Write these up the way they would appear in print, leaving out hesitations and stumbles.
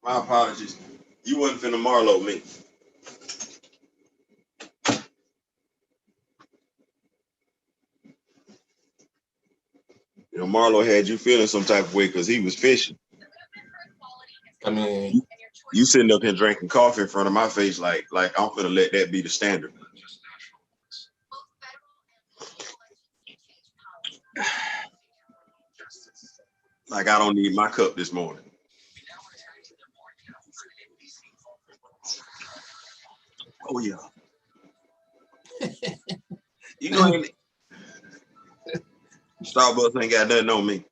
My apologies. You wasn't finna Marlo me. You know, Marlo had you feeling some type of way because he was fishing. I mean, You sitting up here drinking coffee in front of my face, like I'm finna let that be the standard. Like I don't need my cup this morning. Oh yeah. You know, ain't Starbucks ain't got nothing on me.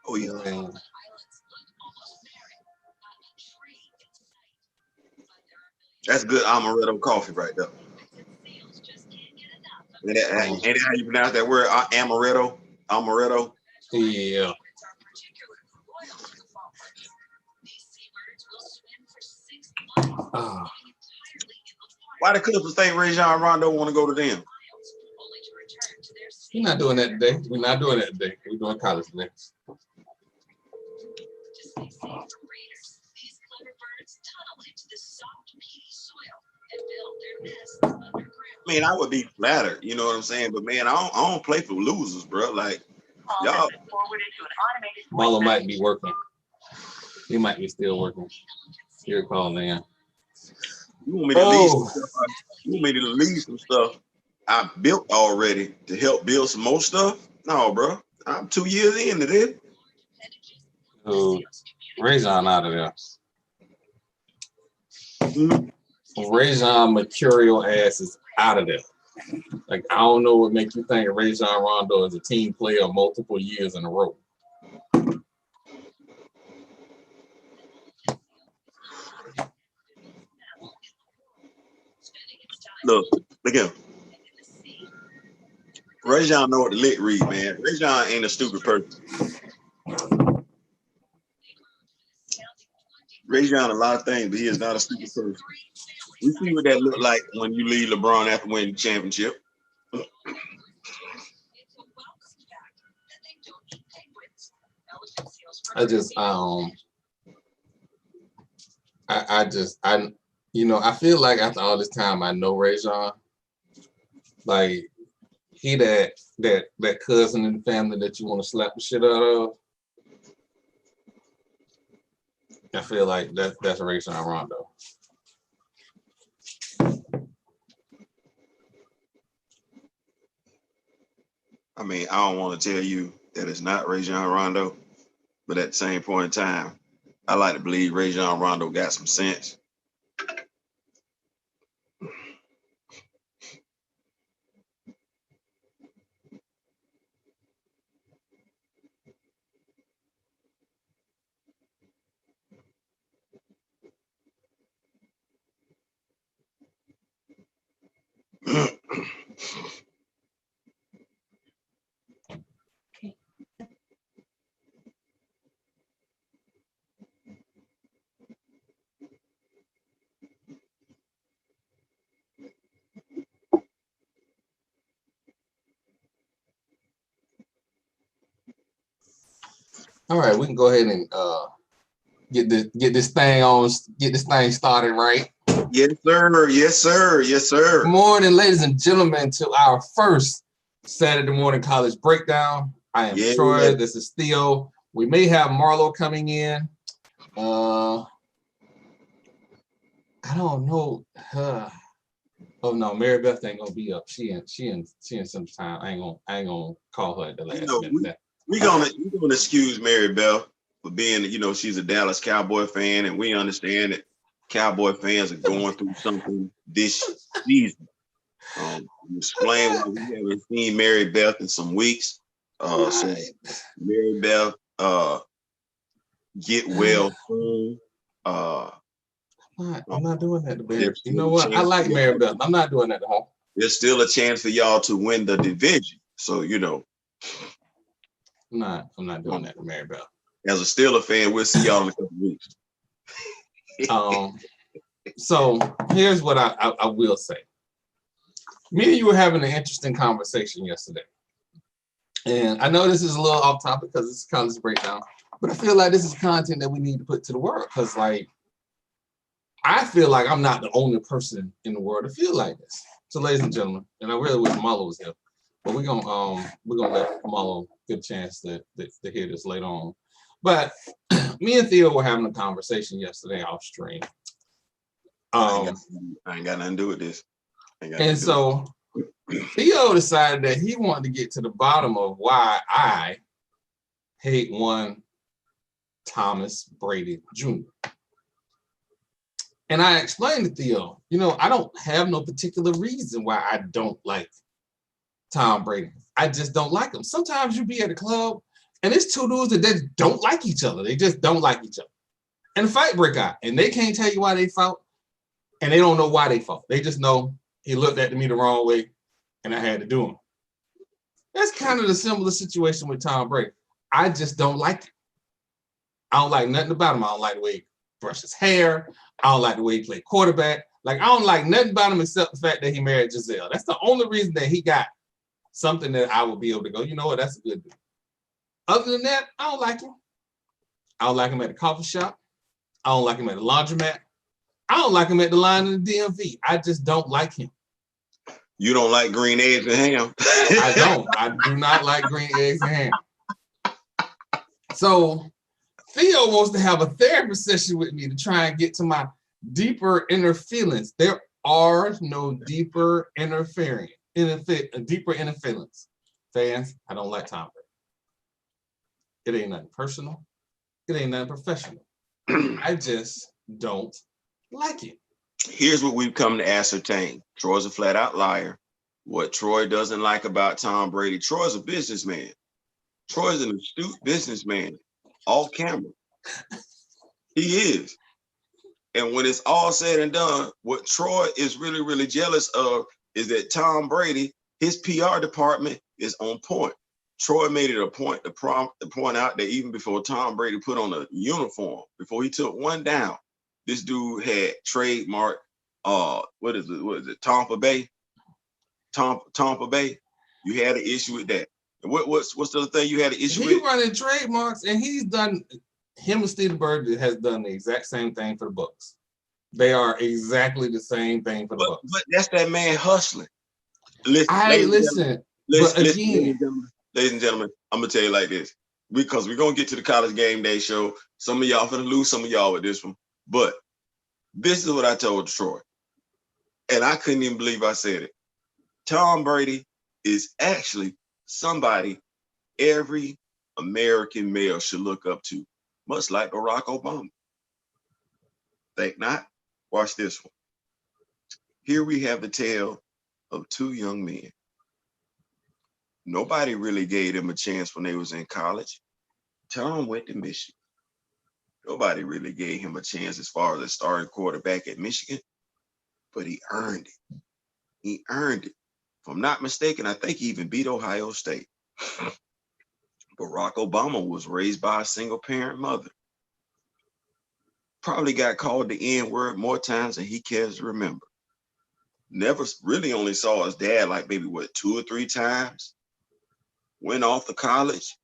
Oh I yeah. mean, That's good amaretto coffee right there. um, Ain't that how you pronounce that word? Amaretto? Amaretto? yeah. Ah, Why the Clippers think Rajon Rondo want to go to them? we're not doing that today. We're not doing that today. We're doing college next. I mean, I would be flattered, you know what I'm saying? But man, I don't play for losers, bro. Like y'all, Marlo might be working. He might be still working. Here, calling in. you want me to leave some Oh, stuff? You want me to leave some stuff I built already to help build some more stuff? No, bro. I'm 2 years into this. dude, Rajon out of there. Mhm. Rajon Mercurial ass is out of there. Like, I don't know what makes you think Rajon Rondo is a team player multiple years in a row. Look at him. Rajon know what the lit read, man. Rajon ain't a stupid person. Rajon a lot of things, but he is not a stupid person. We see what that look like when you leave LeBron after winning the championship. I just, I you know, I feel like after all this time, I know Rajon. Like, he that cousin in the family that you want to slap the shit out of. I feel like that's Rajon Rondo. I mean, I don't want to tell you that it's not Rajon Rondo, but at the same point in time, I like to believe Rajon Rondo got some sense. All right, we can go ahead and get this thing started right. Yes, sir. Yes, sir. Yes, Good sir. morning, ladies and gentlemen, to our first Saturday morning college breakdown. I am Yeah. Troy. This is Theo. We may have Marlo coming in. I don't know. Oh no, Mary Beth ain't gonna be up. She in some time. I ain't gonna call her at the You last know, minute. we gonna excuse Mary Bell for being, she's a Dallas Cowboy fan, and we understand that Cowboy fans are going through something this season. Explain why we haven't seen Mary Beth in some weeks. So Mary Beth, get well soon. I'm not doing that to Mary. There's You still know a what? I chance for like Mary y'all. Beth. I'm not doing that to her. There's still a chance for y'all to win the division. So I'm not doing that to Mary Beth. as a Steeler fan, we'll see y'all in a couple weeks. So here's what I will say. Me and you were having an interesting conversation yesterday. And I know this is a little off topic because it's college breakdown, but I feel like this is content that we need to put to the world because, like, I feel like I'm not the only person in the world to feel like this. So, ladies and gentlemen, and I really wish Marlo was here, but we're gonna let Marlo get a chance to hear this later on. But me and Theo were having a conversation yesterday off stream. I ain't got nothing to do with this. And so Theo decided that he wanted to get to the bottom of why I hate one Thomas Brady Jr. And I explained to Theo, I don't have no particular reason why I don't like Tom Brady. I just don't like him. Sometimes you be at a club and it's two dudes that don't like each other. They just don't like each other. And a fight break out and they can't tell you why they fought and they don't know why they fought. They just know he looked at me the wrong way and I had to do him. That's kind of the similar situation with Tom Brady. I just don't like it. I don't like nothing about him. I don't like the way he brushes his hair. I don't like the way he played quarterback. Like, I don't like nothing about him except the fact that he married Giselle. That's the only reason that he got something that I would be able to go, you know what, that's a good dude. Other than that, I don't like him. I don't like him at the coffee shop. I don't like him at the laundromat. I don't like him at the line in the DMV. I just don't like him. You don't like green eggs and ham? I don't. I do not like green eggs and ham. So Theo wants to have a therapy session with me to try and get to my deeper inner feelings. There are no deeper inner feelings. Fans, I don't like Tom Brady. It ain't nothing personal. It ain't nothing professional. I just don't like it. Here's what we've come to ascertain. Troy's a flat out liar. What Troy doesn't like about Tom Brady, Troy's a businessman. Troy's an astute businessman, off camera. He is. And when it's all said and done, what Troy is really, really jealous of is that Tom Brady, his PR department is on point. Troy made it a point to point out that even before Tom Brady put on a uniform, before he took one down, this dude had trademarked, what is it, Tampa Bay? Tampa Bay. You had an issue with that. And what's the other thing you had an issue with? He's running trademarks, and he's done. Him and Steve Bird has done the exact same thing for the Bucks. They are exactly the same thing for the Bucks. But that's that man hustling. Listen. Ladies and gentlemen, I'm gonna tell you like this, because we're gonna get to the college game day show. Some of y'all finna lose some of y'all with this one, but this is what I told Troy, and I couldn't even believe I said it. Tom Brady is actually somebody every American male should look up to, much like Barack Obama. Think not? Watch this one. Here we have the tale of two young men. Nobody really gave them a chance when they was in college. Tom went to Michigan. Nobody really gave him a chance as far as a starting quarterback at Michigan, but he earned it. He earned it. If I'm not mistaken, I think he even beat Ohio State. Barack Obama was raised by a single parent mother. Probably got called the N-word more times than he cares to remember. Never really only saw his dad like maybe 2 or 3 times. Went off to college,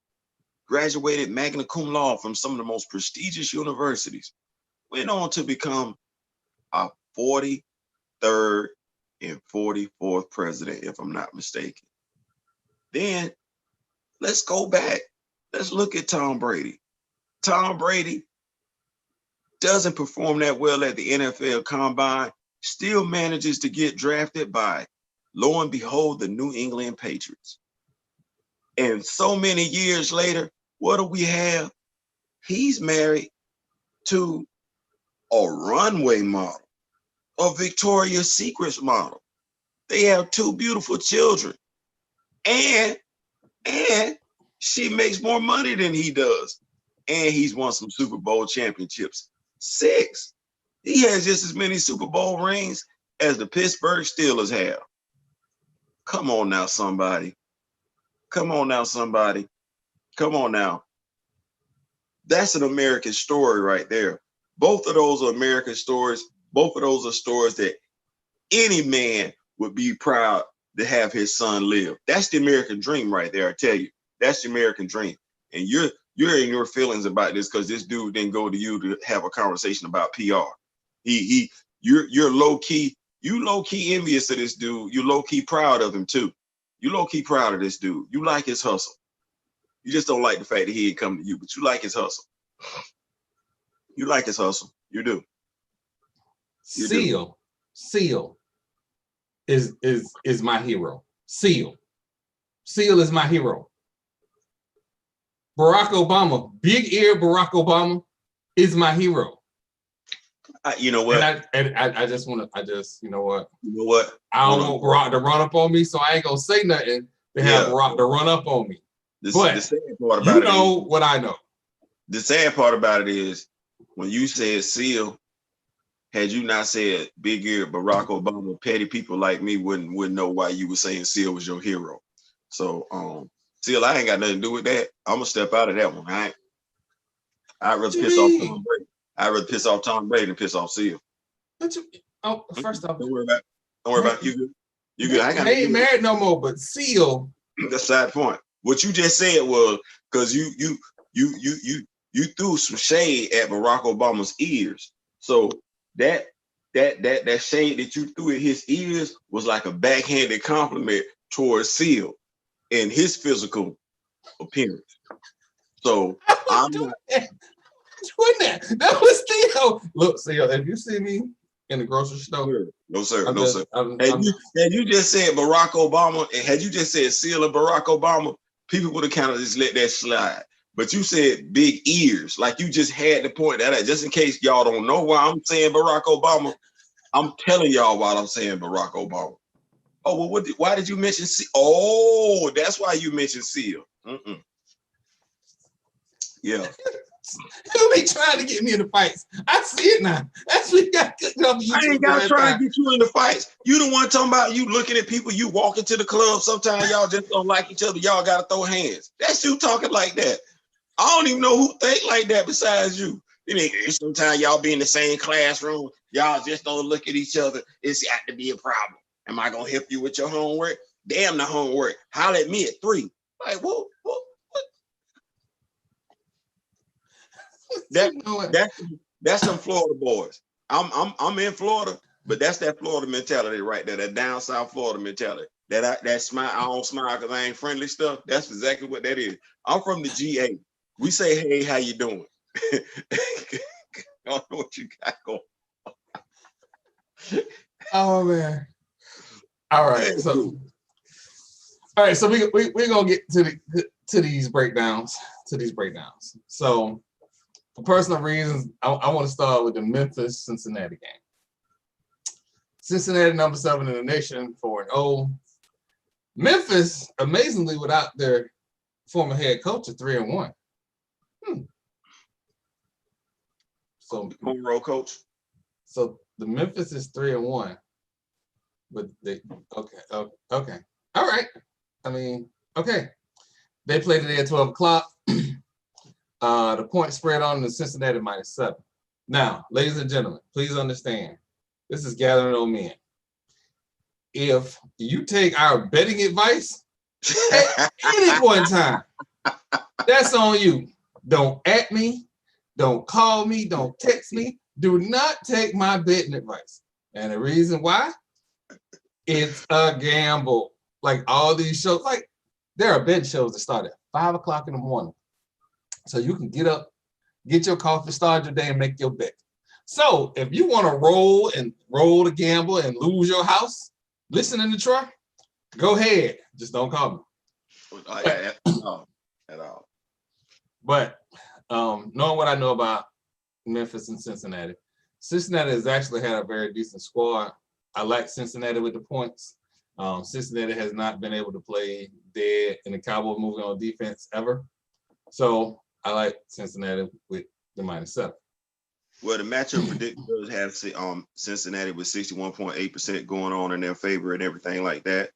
graduated magna cum laude from some of the most prestigious universities. Went on to become a 43rd and 44th president, if I'm not mistaken. Then let's go back. Let's look at Tom Brady. Tom Brady doesn't perform that well at the NFL Combine, still manages to get drafted by, lo and behold, the New England Patriots. And so many years later, what do we have? He's married to a runway model, a Victoria's Secret model. They have 2 beautiful children. And she makes more money than he does. And he's won some Super Bowl championships. 6. He has just as many Super Bowl rings as the Pittsburgh Steelers have. Come on now, somebody. Come on now, somebody. Come on now. That's an American story right there. Both of those are American stories. Both of those are stories that any man would be proud to have his son live. That's the American dream right there, I tell you. That's the American dream. And you're in your feelings about this because this dude didn't go to you to have a conversation about PR. You're low key, you low key envious of this dude. You low key proud of him too. You low key proud of this dude. You like his hustle. You just don't like the fact that he ain't come to you, but you like his hustle. You like his hustle. You do. Seal is my hero. Seal is my hero. Barack Obama, big ear Barack Obama is my hero. You know what? I just want to, you know what? You know what? I don't want Barack to run up on me, so I ain't gonna say nothing to have Barack to run up on me. The sad part about you know what I know. The sad part about it is when you said Seal, had you not said big ear Barack Obama, petty people like me wouldn't know why you were saying Seal was your hero. So Seal, I ain't got nothing to do with that. I'm gonna step out of that one. I'd rather piss off Tom Brady. I'd rather piss off Tom Brady than piss off Seal. First off, don't worry about it. You good. You good. I ain't married no more, but Seal. That's side point. What you just said was because you threw some shade at Barack Obama's ears. So that shade that you threw at his ears was like a backhanded compliment towards Seal and his physical appearance. So I'm not doing that. That was Theo. Look, Seal, if you see me in the grocery store, no sir. Had you just said Barack Obama, and had you just said Seal and Barack Obama, people would have kind of just let that slide. But you said big ears, like you just had to point that out. Just in case y'all don't know why I'm saying Barack Obama, I'm telling y'all why I'm saying Barack Obama. Oh, well, why did you mention Seal? Oh, that's why you mentioned Seal. Yeah. You be trying to get me in the fights. I see it now. That's what you got cooking up. I ain't got to try to get you in the fights. You the one talking about you looking at people, you walk into the club. Sometimes y'all just don't like each other. Y'all got to throw hands. That's you talking like that. I don't even know who think like that besides you. Sometimes y'all be in the same classroom. Y'all just don't look at each other. It's got to be a problem. Am I going to help you with your homework? Damn the homework. Holler at me at 3. Like, what? That's some Florida boys. I'm in Florida, but that's that Florida mentality right there, that down south Florida mentality. That smile, I don't smile because I ain't friendly stuff. That's exactly what that is. I'm from the GA. We say, hey, how you doing? I don't know what you got going on. Oh man. All right, so we're gonna get to these breakdowns. So for personal reasons, I want to start with the Memphis-Cincinnati game. Cincinnati number 7 in the nation, 4-0. Memphis, amazingly, without their former head coach, is 3-1. So roll coach. So the Memphis is 3-1, but they okay. All right. I mean, okay. They played today at 12 o'clock. The point spread on the Cincinnati -7. Now, ladies and gentlemen, please understand, this is gathering old men. If you take our betting advice at any point in time, that's on you. Don't at me, don't call me, don't text me. Do not take my betting advice. And the reason why, it's a gamble. Like all these shows, like there are bet shows that start at 5 o'clock in the morning. So you can get up, get your coffee, start your day, and make your bet. So if you want to roll the gamble and lose your house, listening to Troy, go ahead. Just don't call me. At all. But knowing what I know about Memphis and Cincinnati has actually had a very decent squad. I like Cincinnati with the points. Cincinnati has not been able to play dead in the Cowboy movie on defense ever. So I like Cincinnati with the -7. Well, the matchup predictors have Cincinnati with 61.8% going on in their favor and everything like that.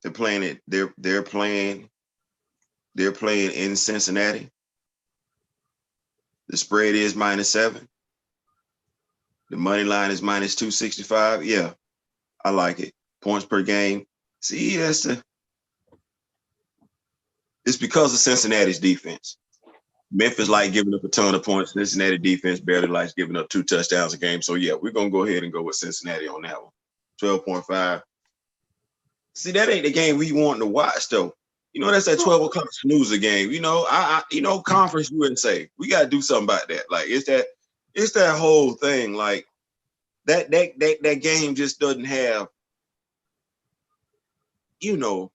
They're playing it. They're playing in Cincinnati. The spread is -7. The money line is -265. Yeah, I like it. Points per game. See, it's because of Cincinnati's defense. Memphis like giving up a ton of points. Cincinnati defense barely likes giving up 2 touchdowns a game. So yeah, we're gonna go ahead and go with Cincinnati on that one. 12.5. See, that ain't the game we want to watch though. You know, that's that 12 o'clock snoozer game. You know, Conference USA. We gotta do something about that. Like it's that whole thing. Like that game just doesn't have, you know,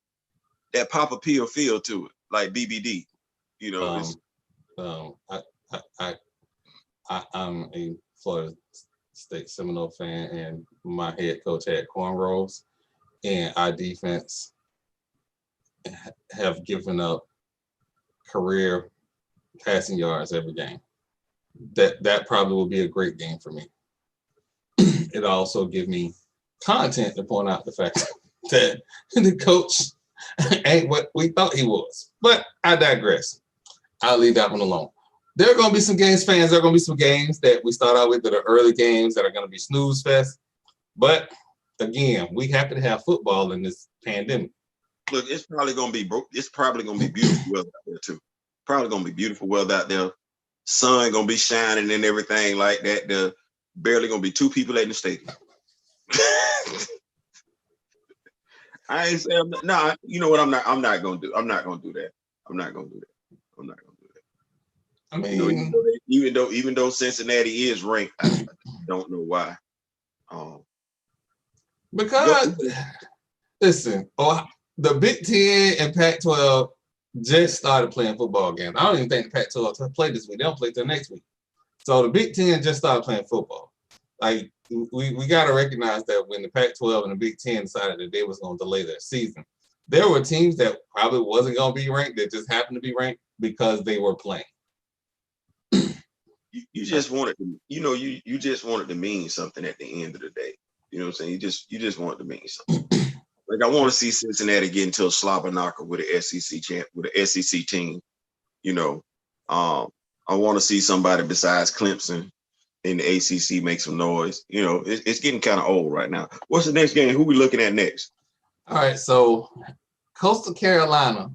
that Papa Peel feel to it, like BBD. You know, I'm a Florida State Seminole fan, and my head coach had cornrows, and our defense have given up career passing yards every game. That probably will be a great game for me. It also give me content to point out the fact that the coach ain't what we thought he was. But I digress. I'll leave that one alone. There are going to be some games, fans. There are going to be some games that we start out with that are early games that are going to be snooze fest. But again, we happen to have football in this pandemic. Look, it's probably going to be beautiful weather out there too. Probably going to be beautiful weather out there. Sun going to be shining and everything like that. There barely going to be 2 people in the stadium. I ain't saying no. You know what? I'm not going to do. I'm not going to do that. I'm not going to do that. I mean, you know, even though Cincinnati is ranked, I don't know why. Because listen, the Big Ten and Pac-12 just started playing football games. I don't even think the Pac-12 play this week. They don't play till next week. So the Big Ten just started playing football. Like we got to recognize that when the Pac-12 and the Big Ten decided that they was going to delay their season, there were teams that probably wasn't going to be ranked that just happened to be ranked because they were playing. You just wanted to, you just wanted to mean something at the end of the day. You know what I'm saying? You just want it to mean something. Like I want to see Cincinnati get into a slobber knocker with an SEC team. You know, I want to see somebody besides Clemson in the ACC make some noise. You know, it's getting kind of old right now. What's the next game? Who we looking at next? All right, so Coastal Carolina.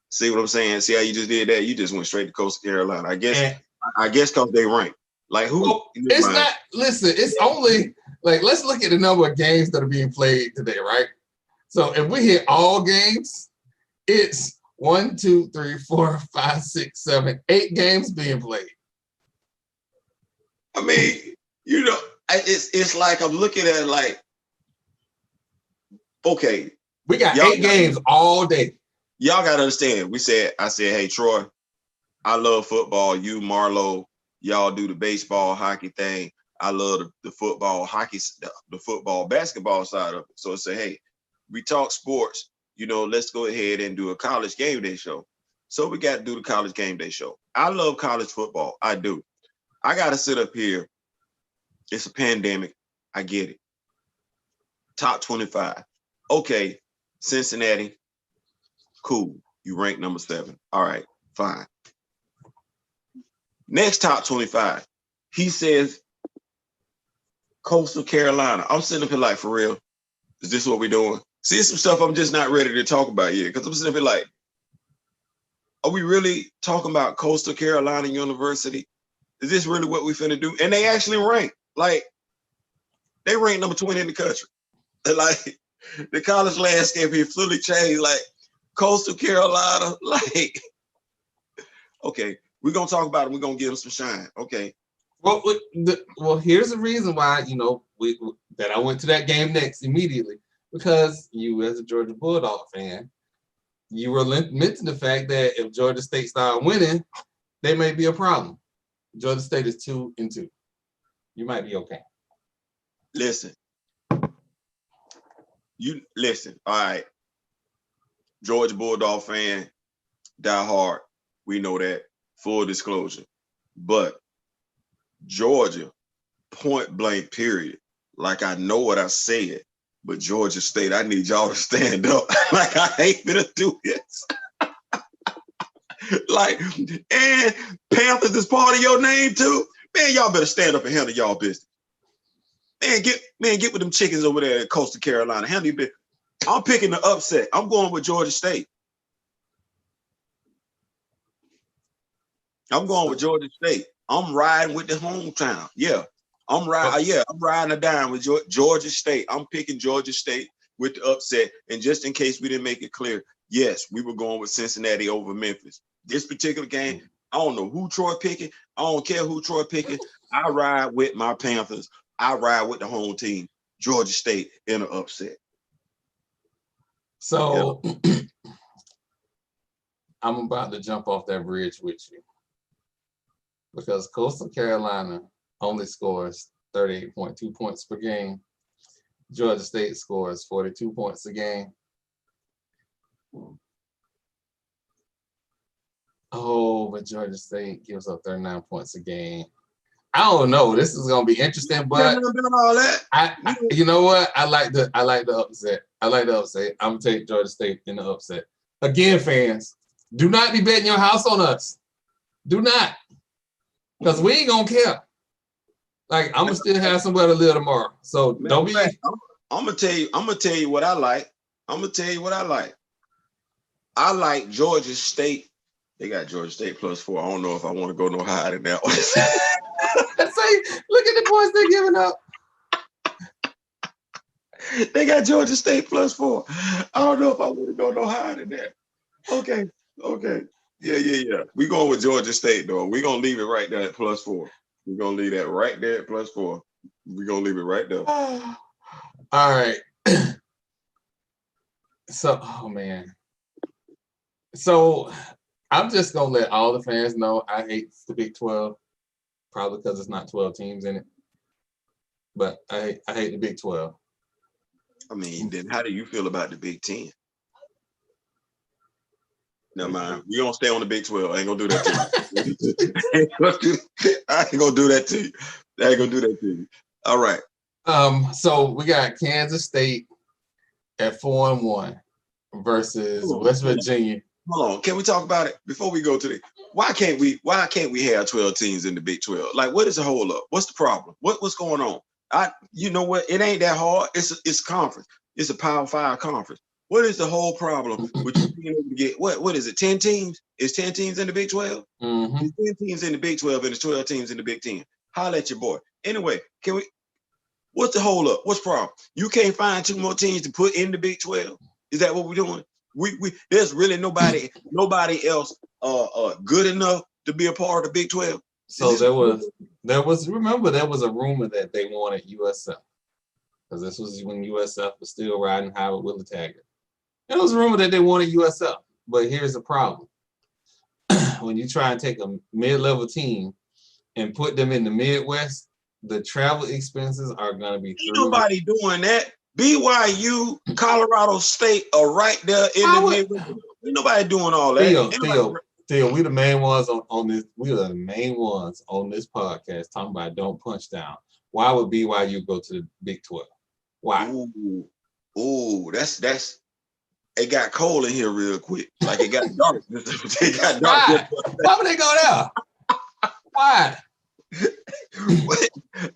See what I'm saying? See how you just did that? You just went straight to Coastal Carolina. I guess because they rank. Like who? Well, it's not. Listen, it's only like let's look at the number of games that are being played today, right? So if we hit all games, it's 1, 2, 3, 4, 5, 6, 7, 8 games being played. I mean, you know, it's like I'm looking at it like, okay, we got 8 games all day. Y'all gotta understand. I said, hey Troy, I love football. You, Marlo, y'all do the baseball, hockey thing. I love the football, hockey, the football, basketball side of it. So I say, hey, we talk sports, you know, let's go ahead and do a college game day show. So we got to do the college game day show. I love college football. I do. I got to sit up here. It's a pandemic. I get it. Top 25. Okay, Cincinnati. Cool. You rank number 7. All right, fine. Next top 25. He says Coastal Carolina. I'm sitting up here like, for real? Is this what we're doing? See, some stuff I'm just not ready to talk about yet. Because I'm sitting up here like, are we really talking about Coastal Carolina University? Is this really what we finna do? And they actually rank. Like, they rank number 20 in the country. Like, the college landscape here fully changed. Like, Coastal Carolina, like, okay, we're gonna talk about it. We're gonna give them some shine. Okay. Well, here's the reason why, you know, that I went to that game next immediately. Because you, as a Georgia Bulldog fan, you were mentioning the fact that if Georgia State started winning, they may be a problem. Georgia State is 2-2. You might be okay. Listen. All right. Georgia Bulldog fan, die hard. We know that. Full disclosure. But Georgia, point blank, period. Like I know what I said. But Georgia State, I need y'all to stand up. Like I ain't gonna do this. Like, and Panthers is part of your name too. Man, y'all better stand up and handle y'all business. Man, get with them chickens over there at Coastal Carolina. Handle your business. I'm picking the upset. I'm going with Georgia State. I'm going with Georgia State. I'm riding with the hometown. Yeah. I'm riding a dime with Georgia State. I'm picking Georgia State with the upset. And just in case we didn't make it clear, yes, we were going with Cincinnati over Memphis. This particular game, I don't know who Troy picking. I don't care who Troy picking. I ride with my Panthers. I ride with the home team, Georgia State, in an upset. So I'm about to jump off that bridge with you because Coastal Carolina only scores 38.2 points per game. Georgia State scores 42 points a game. Oh, but Georgia State gives up 39 points a game. I don't know. This is gonna be interesting, but you know what? I like the upset. I like the upset. I'm gonna take Georgia State in the upset. Again, fans, do not be betting your house on us. Do not, because we ain't gonna care. Like, I'm gonna still have somewhere to live tomorrow. So don't be. I'm gonna tell you what I like. I'm gonna tell you what I like. I like Georgia State. They got Georgia State +4. I don't know if I want to go no higher than that one. Say, look at the points they're giving up. They got Georgia State +4. I don't know if I want to go no higher than that. Okay. Yeah. We going with Georgia State though. We're gonna leave it right there at +4. We're gonna leave that right there at +4. We're gonna leave it right there. All right. So, oh man. So I'm just gonna let all the fans know I hate the Big 12, probably because it's not 12 teams in it. But I hate the Big 12. I mean, then how do you feel about the Big 10? Never mind. We don't stay on the Big 12. I ain't gonna do that to you. I ain't gonna do that to you. All right. So we got Kansas State at 4-1 versus West Virginia. Hold on. Can we talk about it before we go to the? Why can't we have 12 teams in the Big 12? Like, what is the hold up? What's the problem? What's going on? You know what? It ain't that hard. It's conference. It's a Power 5 conference. What is the whole problem with you being able to get what is it? 10 teams? Is 10 teams in the Big 12? Mm-hmm. It's 10 teams in the Big 12 and it's 12 teams in the Big 10. Holla at your boy. Anyway, what's the hold up? What's the problem? You can't find 2 more teams to put in the Big 12? Is that what we're doing? We there's really nobody else good enough to be a part of the Big 12. So there was a rumor that they wanted USF, because this was when USF was still riding high with Willie Taggart. There was a rumor that they wanted USF, but here's the problem. When you try and take a mid-level team and put them in the Midwest, the travel expenses are going to be Ain't nobody doing that. BYU, Colorado State are right there in the Midwest. Ain't nobody doing all that. Theo, we the main ones on this. We are the main ones on this podcast talking about don't punch down. Why would BYU go to the Big 12? Why? Ooh, that's. It got cold in here real quick. Like it got dark. It got dark. Why would they go there? Why?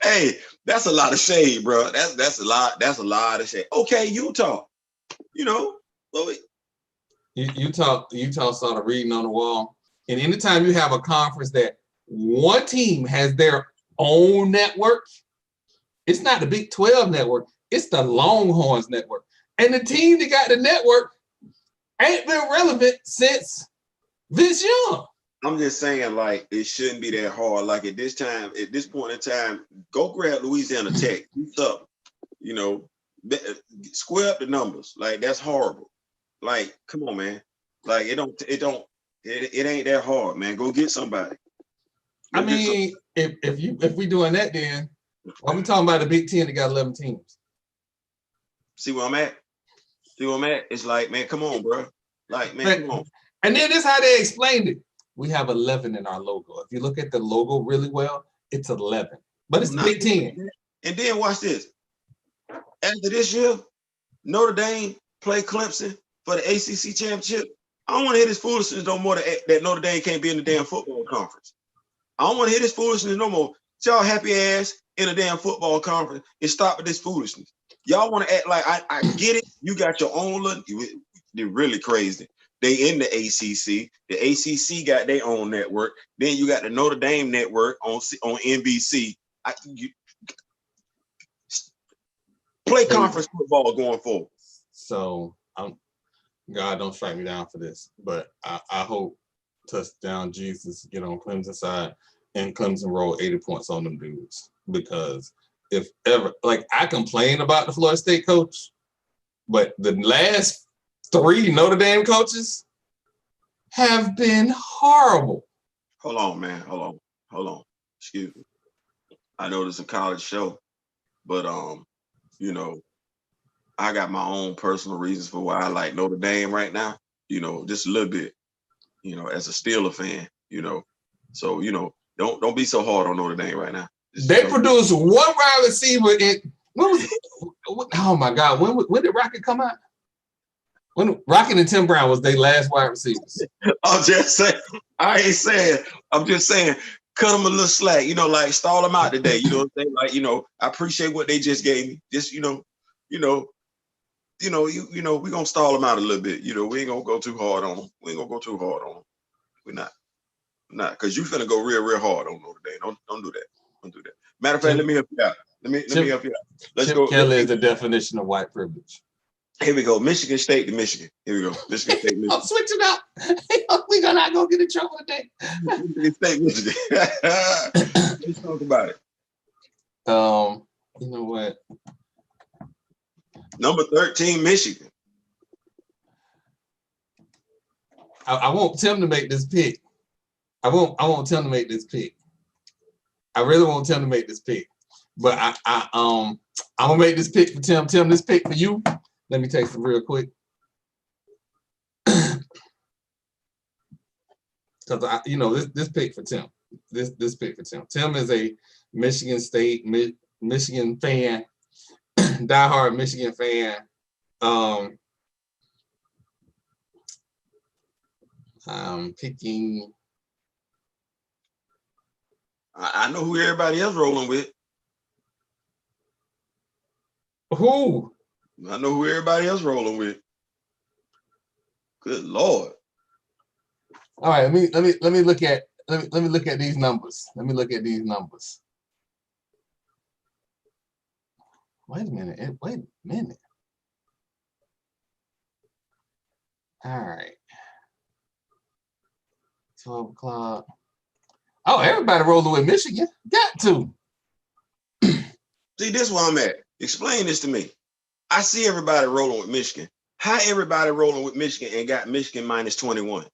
Hey, that's a lot of shade, bro. That's a lot. That's a lot of shade. Okay, Utah. You know, Utah saw the reading on the wall. And anytime you have a conference that one team has their own network, it's not the Big 12 network, it's the Longhorns network. And the team that got the network ain't been relevant since Vince Young. I'm just saying, like, it shouldn't be that hard. Like at this point in time, go grab Louisiana Tech. Do something. You know, square up the numbers. Like, that's horrible. Like, come on, man. Like, it ain't that hard, man. Go get somebody. I mean, if we doing that, then why we talking about the Big 10 that got 11 teams? See where I'm at? It's like, man, come on, bro. Like, man, come on. And then this is how they explained it. We have 11 in our logo. If you look at the logo really well, it's 11. But it's the Big 10. And then watch this. After this year, Notre Dame play Clemson for the ACC championship. I don't want to hear this foolishness no more that Notre Dame can't be in the damn football conference. I don't want to hear this foolishness no more. Y'all happy ass in a damn football conference and stop with this foolishness. Y'all want to act like I get it. You got your own look. They're really crazy. They in the ACC. The ACC got their own network. Then you got the Notre Dame network on NBC. Play conference football going forward. So God, don't strike me down for this, but I hope touchdown Jesus get on Clemson's side and Clemson roll 80 points on them dudes. Because if ever, like, I complain about the Florida State coach, but the last 3 Notre Dame coaches have been horrible. Hold on, man. Hold on. Excuse me. I know this is a college show, but you know, I got my own personal reasons for why I like Notre Dame right now. You know, just a little bit. You know, as a Steeler fan. You know, so don't be so hard on Notre Dame right now. They produced one wide receiver in. Oh my God! When did Rocket come out? When Rocket and Tim Brown was their last wide receivers. I'm just saying. I ain't saying. I'm just saying. Cut them a little slack. You know, like stall them out today. You know what I'm saying? Like, I appreciate what they just gave me. Just we gonna stall them out a little bit. We ain't gonna go too hard on them. We're not, because you're gonna go real hard on Notre Dame. Don't do that. Don't do that. Matter of fact, let me help you out. Let me help you out. Let's go. Kelly is the definition of white privilege. Here we go. Michigan State to Michigan. Here we go. Michigan State, Michigan. I'm switching up. We're gonna go get in trouble today. Michigan State, Michigan. Let's talk about it. You know what? Number 13, Michigan. I want Tim to make this pick. I want Tim to make this pick. I really want Tim to make this pick. But I'm gonna make this pick for Tim. Tim, this pick for you. Let me text him real quick. Because this pick for Tim. This pick for Tim. Tim is a Michigan State, Michigan fan, diehard Michigan fan. I'm picking. I know who everybody else rolling with. Who? I know who everybody else rolling with. Good Lord. All right, let me look at these numbers. Let me look at these numbers. Wait a minute. All right. 12 o'clock. Oh, everybody rolling with Michigan. Got to. See, this is where I'm at. Explain this to me. I see everybody rolling with Michigan. How everybody rolling with Michigan and got Michigan minus 21?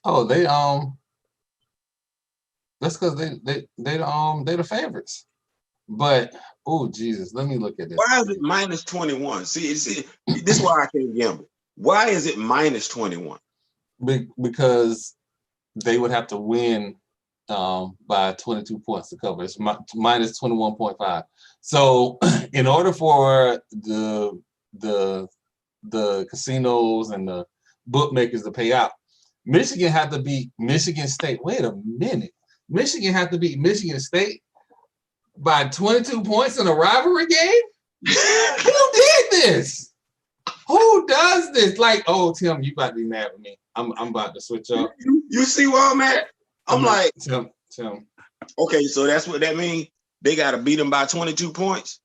Oh, that's because they the favorites. But oh Jesus, let me look at this. Why is it minus 21? See, this is why I can't gamble. Why is it minus 21? Because they would have to win by 22 points to cover. It's minus 21.5. So in order for the casinos and the bookmakers to pay out, Michigan had to beat Michigan State. Wait a minute. Michigan had to beat Michigan State by 22 points in a rivalry game? Who did this? Who does this? Like, oh, Tim, you about to be mad with me. I'm about to switch up. You see where I'm at? I'm like, Tim. Okay, so that's what that means. They got to beat them by 22 points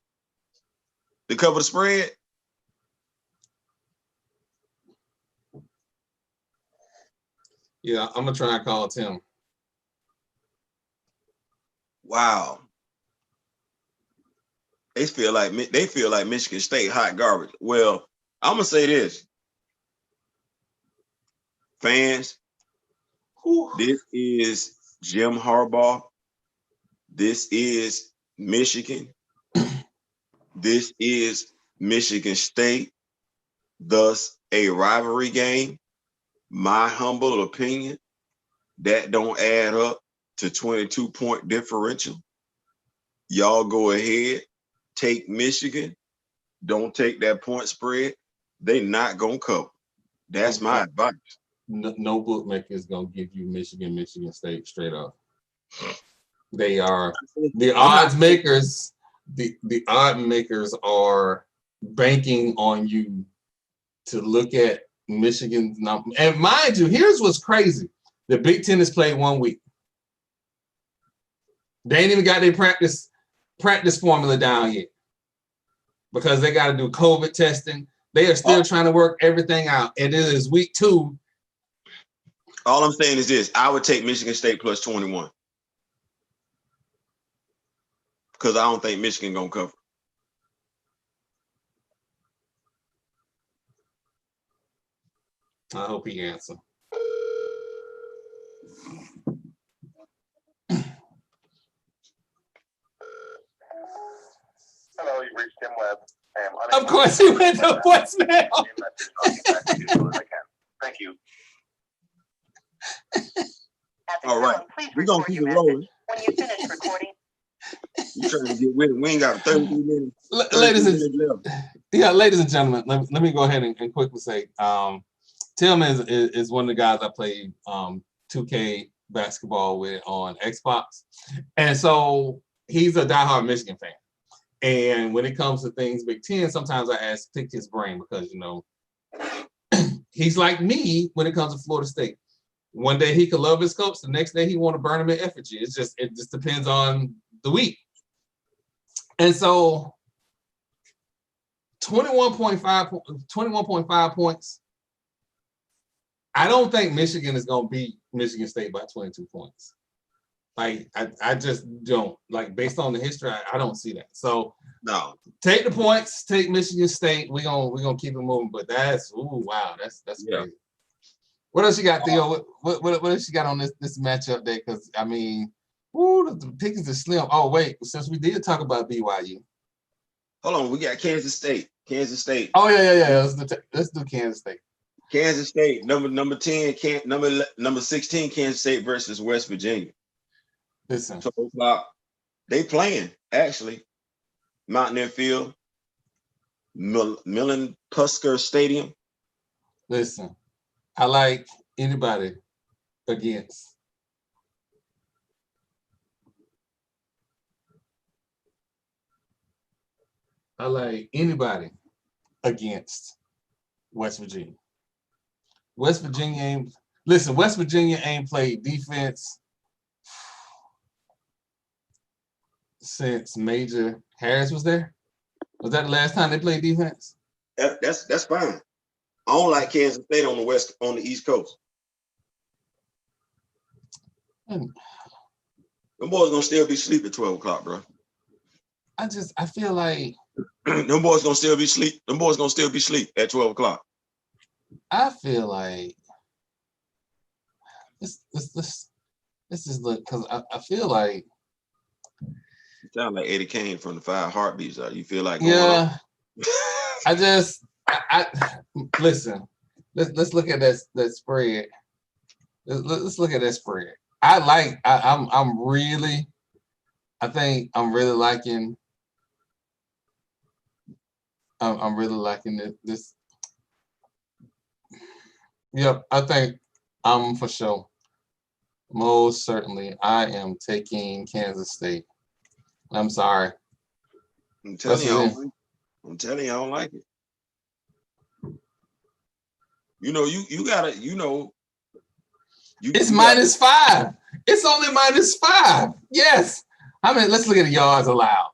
to cover the spread. Yeah, I'm gonna try and call Tim. Wow. They feel like Michigan State hot garbage. Well, I'm gonna say this, fans. This is Jim Harbaugh. This is Michigan. This is Michigan State. Thus, a rivalry game. My humble opinion, that don't add up to 22-point differential. Y'all go ahead, take Michigan. Don't take that point spread. They not gonna cover. That's my advice. No bookmaker is gonna give you Michigan State straight up. They are the I'm not. odds makers. The odd makers are banking on you to look at Michigan's number. And mind you, here's what's crazy: the Big Ten has played 1 week. They ain't even got their practice formula down yet because they got to do COVID testing. They are still trying to work everything out, and it is week 2. All I'm saying is this: I would take Michigan State plus 21 because I don't think Michigan gonna cover. I hope he answers. Hello, you've reached Tim Webb. Of course, he went to voicemail. Thank you. All right, we're gonna keep it rolling. When you finish recording. You trying to get with it? We ain't got 33 minutes. Ladies and gentlemen, let me go ahead and quickly say, Tim is one of the guys I played 2K basketball with on Xbox, and so he's a diehard Michigan fan. And when it comes to things Big Ten, sometimes I pick his brain because he's like me when it comes to Florida State. One day he could love his coach, the next day he want to burn him in effigy. It just depends on the week. And so 21.5 points. I don't think Michigan is going to beat Michigan State by 22 points. Like, I just don't. Like, based on the history, I don't see that. So, no. Take the points. Take Michigan State. We're gonna keep it moving. But that's crazy. What else you got, Theo? What else you got on this matchup day? Because, I mean, the pickings are slim. Oh, wait. Since we did talk about BYU. Hold on. We got Kansas State. Oh, yeah. Let's do Kansas State. Kansas State, number 10, number 16, Kansas State versus West Virginia. Listen. 12 o'clock. They playing, actually. Mountaineer Field, Millen Pusker Stadium. Listen, I like anybody against. I like anybody against West Virginia. West Virginia ain't played defense since Major Harris was there. Was that the last time they played defense? That's fine. I don't like Kansas State on the East Coast. Them boys gonna still be asleep at 12 o'clock, bro. I feel like them boys gonna still be asleep. Them boys gonna still be asleep at 12 o'clock. I feel like this is because I feel like you sound like Eddie Kane from the Five Heartbeats. You feel like I listen. Let's look at that spread. Let's look at that spread. I think I'm really liking. I'm really liking this. Yep, I think I'm for sure. Most certainly, I am taking Kansas State. I'm sorry. I'm telling you, I don't like it. You gotta. It's -5. It's only -5. Yes. I mean, let's look at the yards allowed.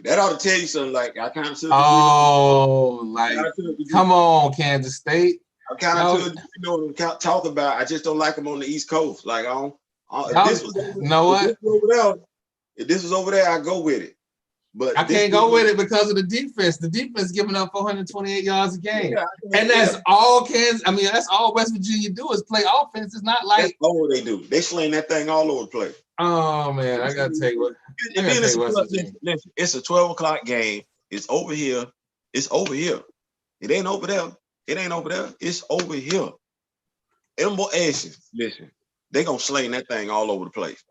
That ought to tell you something. Like I kind of should. Come on, Kansas State. I kind of should, what I'm talking about. I just don't like them on the East Coast. Like if this was over there, I go with it. But I can't go with it because of the defense. The defense giving up 428 yards a game, and that's all Kansas. I mean, that's all West Virginia do is play offense. It's not like that's all they do. They sling that thing all over the place. Oh man, I gotta take what. Listen, it's a 12 o'clock game. It's over here. It's over here. It ain't over there. It ain't over there. It's over here. Them boys, listen, they gonna sling that thing all over the place.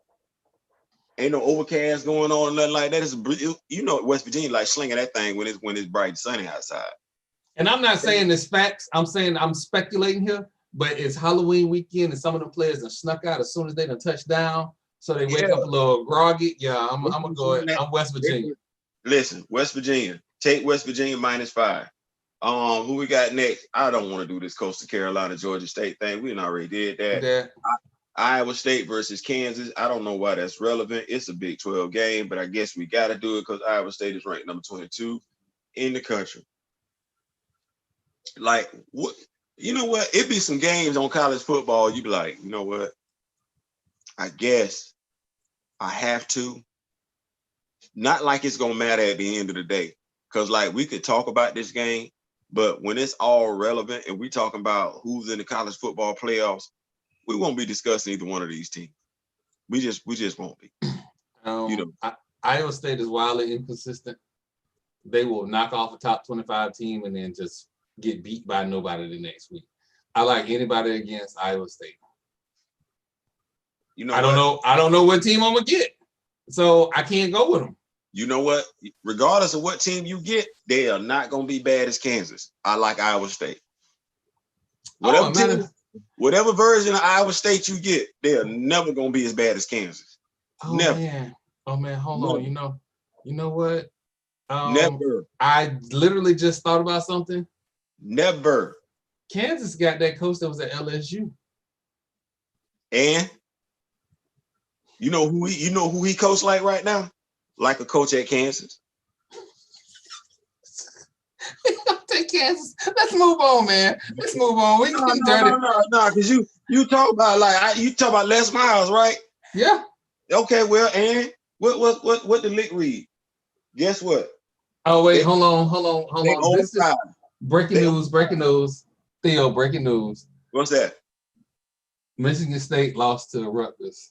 Ain't no overcast going on or nothing like that. West Virginia like slinging that thing when it's bright and sunny outside. And I'm not saying this facts. I'm saying I'm speculating here. but it's Halloween weekend and some of them players have snuck out as soon as they done touch down. So they wake Yeah. up a little groggy. Yeah, I'm gonna go. I'm West Virginia. Listen, West Virginia. Take West Virginia -5. Who we got next? I don't want to do this Coastal Carolina, Georgia State thing. We done already did that. That Iowa State versus Kansas. I don't know why that's relevant. It's a Big 12 game, but I guess we got to do it because Iowa State is ranked number 22 in the country. Like, what? You know what? It be some games on college football. You be like, you know what? I guess I have to. Not like it's gonna matter at the end of the day, because like we could talk about this game, but when it's all relevant and we talking about who's in the college football playoffs, we won't be discussing either one of these teams. We just won't be. Iowa State is wildly inconsistent. They will knock off a top 25 team and then just get beat by nobody the next week. I like anybody against Iowa State. You know, I don't know what team I'm gonna get, so I can't go with them. You know what? Regardless of what team you get, they are not gonna be bad as Kansas. I like Iowa State. Whatever version of Iowa State you get, they are never gonna be as bad as Kansas. Never. Man, hold on. You know what? Never. I literally just thought about something. Never. Kansas got that coach that was at LSU. And you know who he coach like right now? Like a coach at Kansas. Take Kansas. Let's move on, man. Let's move on. We getting dirty. No, because you talk about you talk about Les Miles, right? Yeah. Okay, well, and what the lick read? Guess what? Oh wait, hold on. This is breaking news. Theo, breaking news. What's that? Michigan State lost to Rutgers.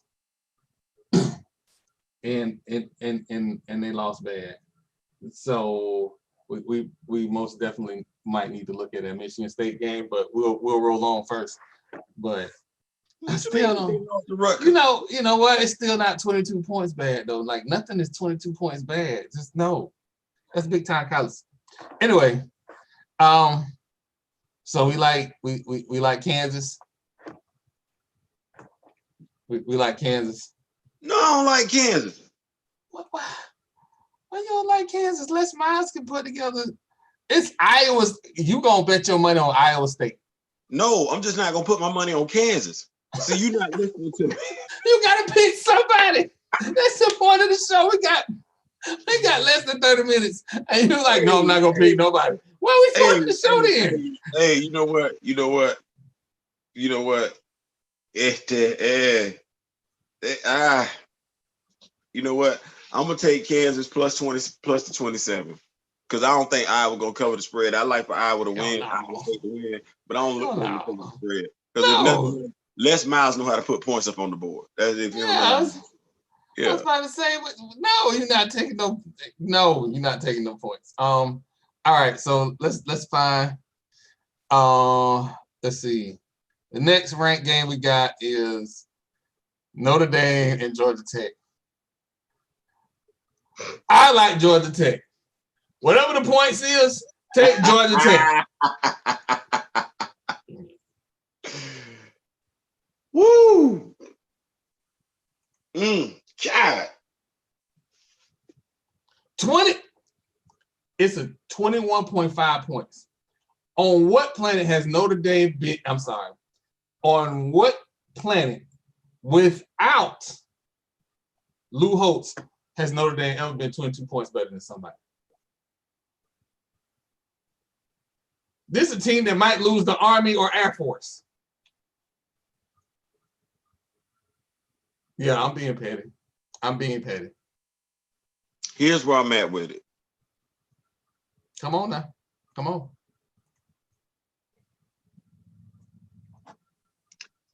and they lost bad. So we most definitely might need to look at that Michigan State game, but we'll roll on first. But I still don't. You know what? It's still not 22 points bad though. Like nothing is 22 points bad. Just no. That's big time college. Anyway, so we like Kansas. We like Kansas. No, I don't like Kansas. Why you don't like Kansas? Les Miles can put together. It's Iowa. You gonna bet your money on Iowa State? No, I'm just not gonna put my money on Kansas. See, you're not listening to me. You gotta pick somebody. That's the point of the show. We got less than 30 minutes, and you're like, no, I'm not gonna pick nobody. Why are we starting the show then? Hey, you know what? You know what? I'm gonna take Kansas plus the 27 because I don't think Iowa gonna cover the spread. I like for Iowa to win, Iowa State to win, but I don't look for them to cover the spread because Les Miles know how to put points up on the board. That's if you I was about to say, no, you're not taking no points. All right, so let's find. Let's see. The next ranked game we got is Notre Dame and Georgia Tech. I like Georgia Tech. Whatever the points is, take Georgia Tech. Woo! God. 20. It's a 21.5 points. On what planet has Notre Dame been? I'm sorry. On what planet without Lou Holtz has Notre Dame ever been 22 points better than somebody? This is a team that might lose the Army or Air Force. Yeah, I'm being petty. Here's where I'm at with it. Come on now. Come on.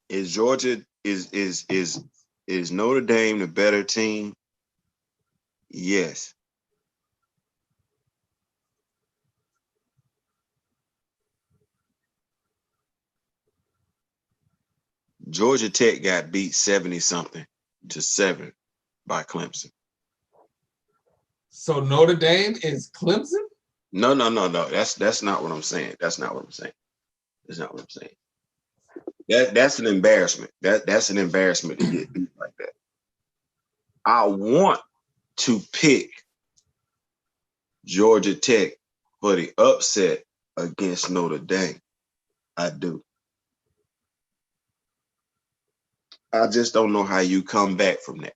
Is Georgia is Notre Dame the better team? Yes. Georgia Tech got beat 70-something to 7 by Clemson. So Notre Dame is Clemson? No. That's not what I'm saying. That's not what I'm saying. That's an embarrassment. That's an embarrassment to get beat like that. I want to pick Georgia Tech for the upset against Notre Dame. I do. I just don't know how you come back from that.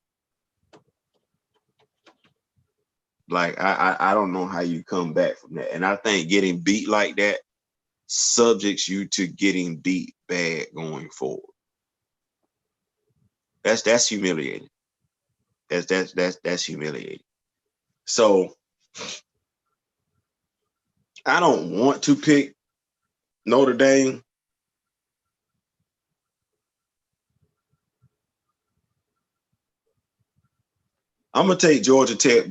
Like I don't know how you come back from that. And I think getting beat like that subjects you to getting beat bad going forward. That's humiliating. That's humiliating. So I don't want to pick Notre Dame. I'm gonna take Georgia Tech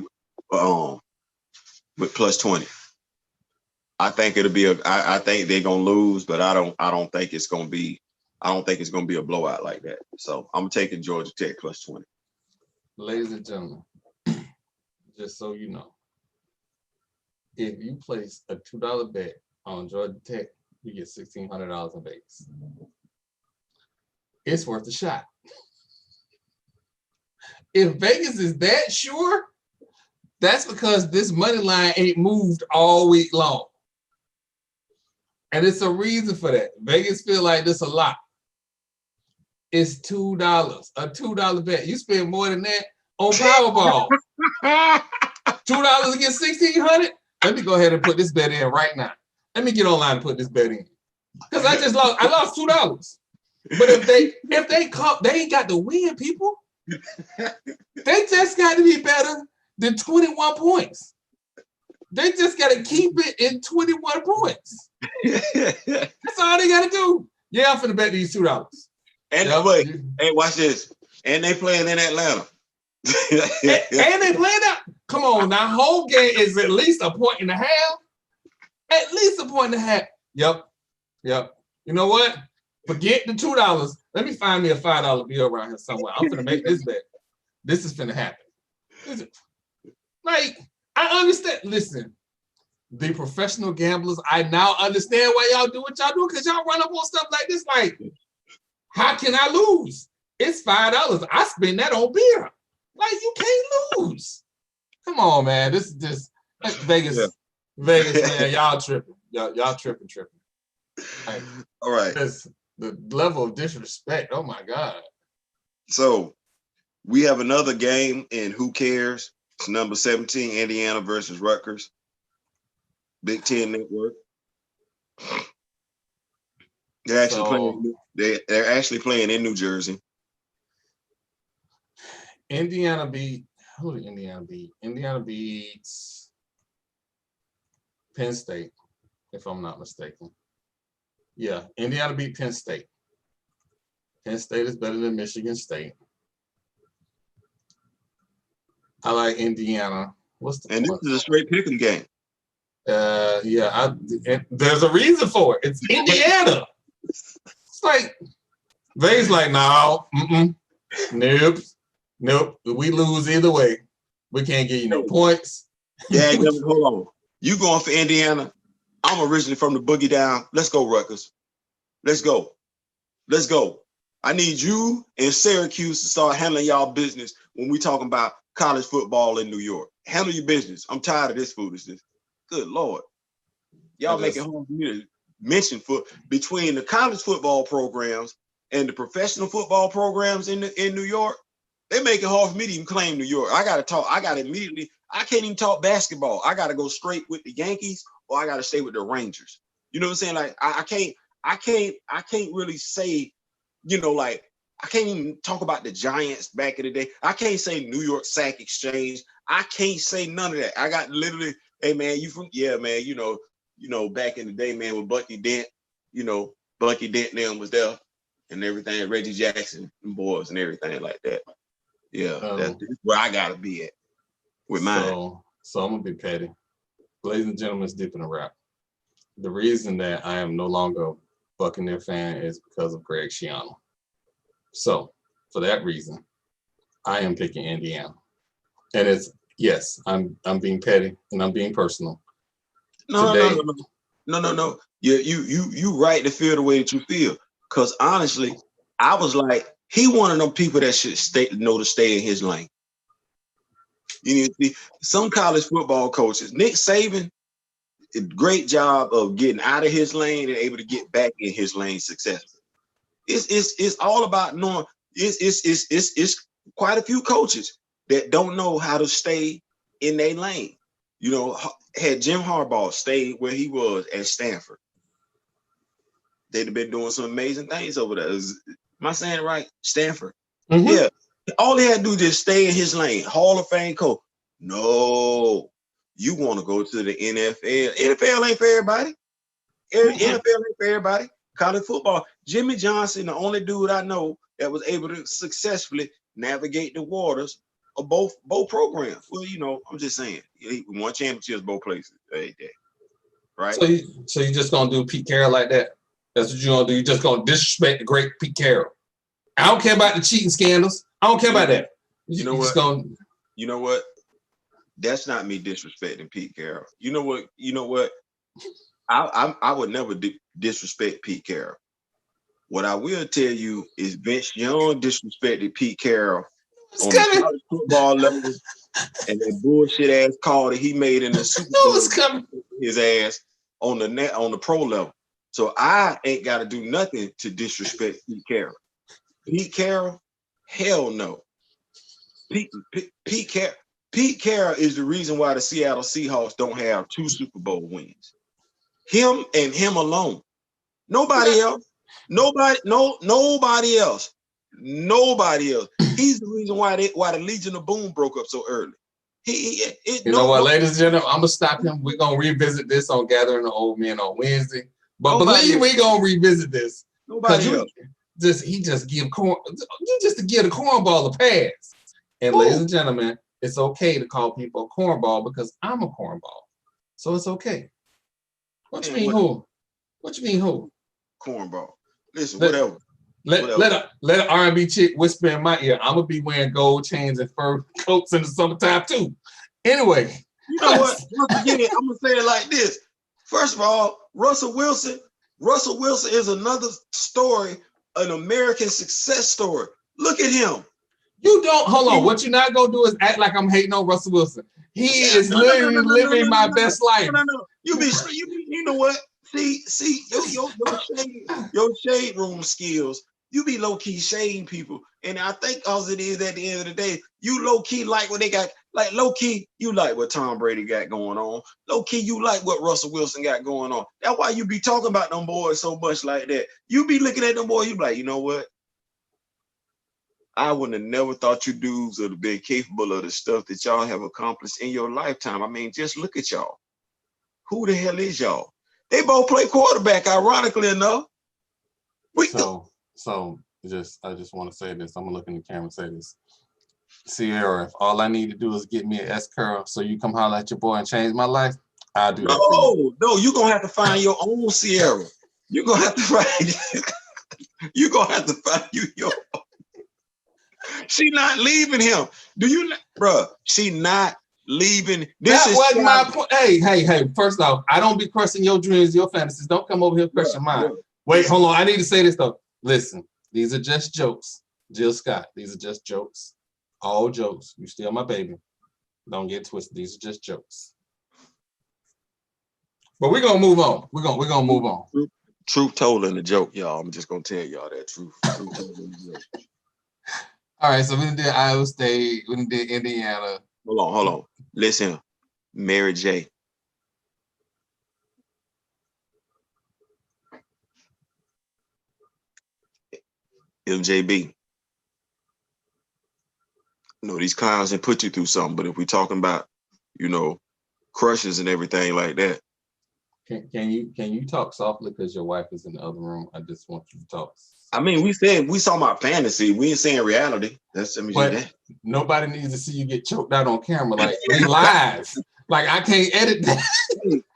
with plus 20. I think it'll be I think they're gonna lose, but I don't think it's gonna be a blowout like that. So I'm taking Georgia Tech plus 20. Ladies and gentlemen, just so you know, if you place a $2 bet on Georgia Tech, you get $1,600 in Vegas. It's worth a shot. If Vegas is that sure, that's because this money line ain't moved all week long. And it's a reason for that. Vegas feel like this a lot. It's $2, a $2 bet. You spend more than that on Powerball. $2 against $1,600. Let me go ahead and put this bet in right now. Let me get online and put this bet in. Because I lost $2. But if they come, they ain't got to win, people. They just got to be better than 21 points. They just got to keep it in 21 points. That's all they got to do. Yeah, I'm finna bet these $2. And wait, hey, watch this. And they playing in Atlanta. and they playing that. Come on, now whole game is at least a point and a half. At least a point and a half. Yep. You know what? Forget the $2. Let me find me a $5 bill around here somewhere. I'm finna make this bet. This is finna happen. Like, I understand. Listen, the professional gamblers, I now understand why y'all do what y'all do, because y'all run up on stuff like this. Like, how can I lose? It's $5. I spend that on beer. Like, you can't lose. Come on, man. This is just like Vegas. Yeah. Vegas, man. Y'all tripping. Y'all tripping. Like, all right. The level of disrespect. Oh my God. So we have another game in Who Cares? It's number 17, Indiana versus Rutgers. Big Ten Network. They're actually playing in New Jersey. Indiana beat. Who did Indiana beat? Indiana beats Penn State, if I'm not mistaken. Yeah, Indiana beat Penn State. Penn State is better than Michigan State. I like Indiana. And this is a straight pick'em game. There's a reason for it. It's Indiana. It's like Vegas like, no, nope. We lose either way. We can't give you no points. Yeah, hold on. You going for Indiana? I'm originally from the Boogie Down. Let's go, Rutgers. Let's go. I need you and Syracuse to start handling y'all business when we talking about college football in New York. Handle your business. I'm tired of this foolishness. Good Lord. Y'all make it hard for me to mention between the college football programs and the professional football programs in New York. They make it hard for me to even claim New York. I can't even talk basketball. I got to go straight with the Yankees or I got to stay with the Rangers. You know what I'm saying? Like I can't really say, like I can't even talk about the Giants back in the day. I can't say New York Sack Exchange. I can't say none of that. I got literally, hey man, back in the day, man, with Bucky Dent, Bucky Dent and them was there and everything, Reggie Jackson and boys and everything like that. Yeah, that's where I gotta be at with mine. So I'm gonna be petty. Ladies and gentlemen, it's Deep in the Rap. The reason that I am no longer a Buccaneer fan is because of Greg Schiano. So for that reason, I am picking Indiana. And I'm being petty and I'm being personal. No. You right to feel the way that you feel. Cause honestly, I was like, he one of them people that should know to stay in his lane. You need to see some college football coaches. Nick Saban, great job of getting out of his lane and able to get back in his lane successfully. It's all about knowing. It's quite a few coaches that don't know how to stay in their lane. You know, had Jim Harbaugh stayed where he was at Stanford, they'd have been doing some amazing things over there. Am I saying it right? Stanford. Mhm. Yeah. All he had to do is just stay in his lane. Hall of Fame coach. No, you want to go to the NFL. NFL ain't for everybody. NFL ain't for everybody. College football. Jimmy Johnson, the only dude I know that was able to successfully navigate the waters of both programs. Well, you know, I'm just saying, he won championships both places. Right? So you just gonna do Pete Carroll like that? That's what you're gonna do. You're just gonna disrespect the great Pete Carroll. I don't care about the cheating scandals. I don't care about that. You know what? You know what? That's not me disrespecting Pete Carroll. You know what? I would never disrespect Pete Carroll. What I will tell you is Vince Young disrespected Pete Carroll on the college football level, and that bullshit ass call that he made in the Super Bowl, his ass on the pro level. So I ain't got to do nothing to disrespect Pete Carroll. Pete Carroll, hell no. Pete Carroll is the reason why the Seattle Seahawks don't have 2 Super Bowl wins. Him and him alone. Nobody else. Nobody else. Nobody else. He's the reason why the Legion of Boom broke up so early. You know what, ladies and gentlemen, I'm gonna stop him. We're gonna revisit this on Gathering the Old Men on Wednesday. But believe we're gonna revisit this. Nobody else. He just give the cornball a pass. And ladies and gentlemen, it's okay to call people a cornball because I'm a cornball. So it's okay. What you mean who? What you mean who? Cornball. Listen, whatever. Let an R&B chick whisper in my ear, I'm gonna be wearing gold chains and fur coats in the summertime too. Anyway. You know what? Once again, I'm gonna say it like this. First of all, Russell Wilson is another story, an American success story. Look at him. You don't hold on. What you're not gonna do is act like I'm hating on Russell Wilson. He is literally living my best life. No. You know what? See, your shade room skills. You be low key shading people, and I think all it is at the end of the day, you low key like what they got. Like low key, you like what Tom Brady got going on. Low key, you like what Russell Wilson got going on. That's why you be talking about them boys so much like that. You be looking at them boys, you be like, you know what? I would have never thought you dudes would have been capable of the stuff that y'all have accomplished in your lifetime. I mean, just look at y'all. Who the hell is y'all? They both play quarterback, ironically enough. I just want to say this. I'm gonna look in the camera and say this. Sierra, if all I need to do is get me an S curl so you come holler at your boy and change my life, I'll do that for you. No, you're gonna have to find your own Sierra. You're gonna have to find your own. She not leaving him. Do you, bruh? She not leaving. That wasn't my point. Hey. First off, I don't be crushing your dreams, your fantasies. Don't come over here crushing mine. Bruh. Wait, hold on. I need to say this though. Listen, these are just jokes. Jill Scott, these are just jokes. All jokes. You still my baby. Don't get twisted. These are just jokes. But we're gonna move on. We're gonna move on. Truth told in the joke, y'all. I'm just gonna tell y'all that truth. Truth told in the joke. All right, so we did Iowa State, we did Indiana. Hold on. Listen, Mary J. MJB. These clowns didn't put you through something, but if we're talking about, crushes and everything like that. Can you talk softly because your wife is in the other room? I just want you to talk. I mean, we saw my fantasy. We ain't saying reality. That. Nobody needs to see you get choked out on camera. Like we live. Like I can't edit that.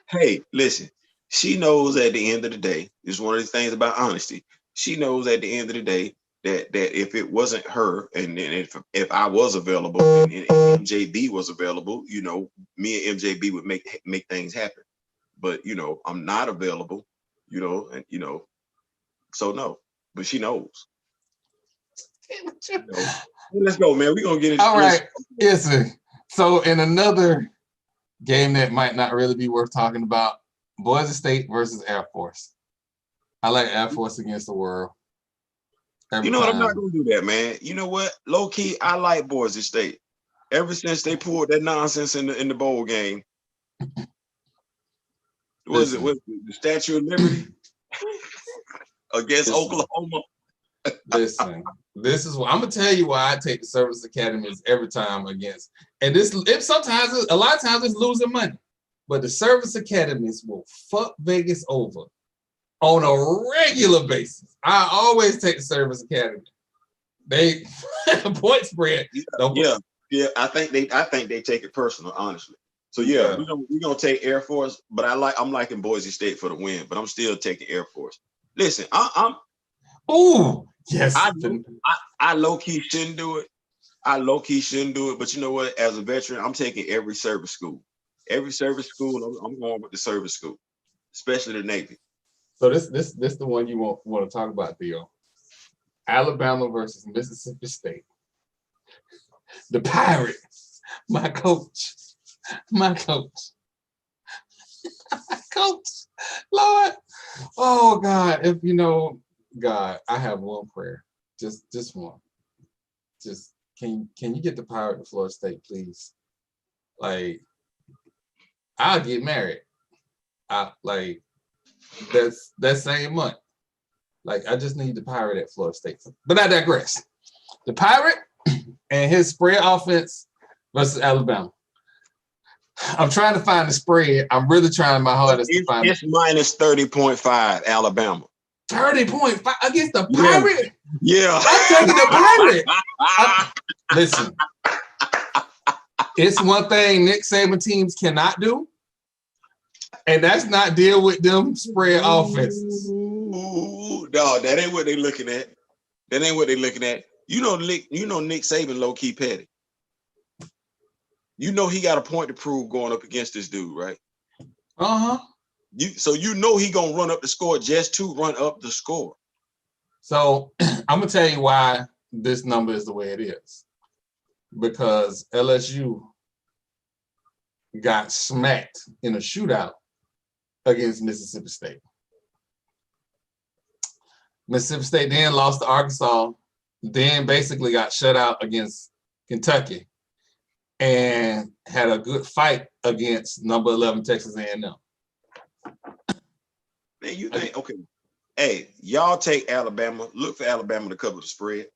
Hey, listen. She knows at the end of the day, it's one of the things about honesty. She knows at the end of the day that if it wasn't her, and if I was available and MJB was available, me and MJB would make things happen. But I'm not available, and so no. but she knows. Let's go, man. We're gonna get it. All right. Listen. So in another game that might not really be worth talking about, Boise State versus Air Force. I like Air Force against the world. You know what? I'm not gonna do that, man. You know what? Low key, I like Boise State. Ever since they pulled that nonsense in the bowl game. Was it the Statue of Liberty against Oklahoma? Listen, this is what I'm gonna tell you why I take the service academies every time against. And this, if sometimes, a lot of times it's losing money, but the service academies will fuck Vegas over on a regular basis. I always take the service academy. They point spread. Yeah. I think they take it personal, honestly. So yeah, we're gonna take Air Force, but I'm liking Boise State for the win, but I'm still taking Air Force. Listen, Oh yes, I low key shouldn't do it. But you know what? As a veteran, I'm taking every service school. Every service school, I'm going with the service school, especially the Navy. So this the one you want to talk about, Theo. Alabama versus Mississippi State. The Pirates, my coach, Lord. Oh God, if you know God, I have one prayer, just one. Just can you get the Pirate to Florida State, please? Like, I'll get married. That's that same month. Like, I just need the Pirate at Florida State. But I digress. The Pirate and his spread offense versus Alabama. I'm trying to find the spread. I'm really trying my hardest to find it. It's minus 30.5 Alabama. 30.5 against the Pirate? Yeah. I'm taking the Pirate. Listen, it's one thing Nick Saban teams cannot do, and that's not deal with them spread offenses. No, that ain't what they're looking at. You know Nick Saban low key petty. You know he got a point to prove going up against this dude, right? Uh-huh. So you know he gonna run up the score just to run up the score. So I'm gonna tell you why this number is the way it is. Because LSU got smacked in a shootout against Mississippi State. Mississippi State then lost to Arkansas, then basically got shut out against Kentucky, and had a good fight against number 11 Texas A&M. Man, you think, okay, hey, y'all take Alabama. Look for Alabama to cover the spread.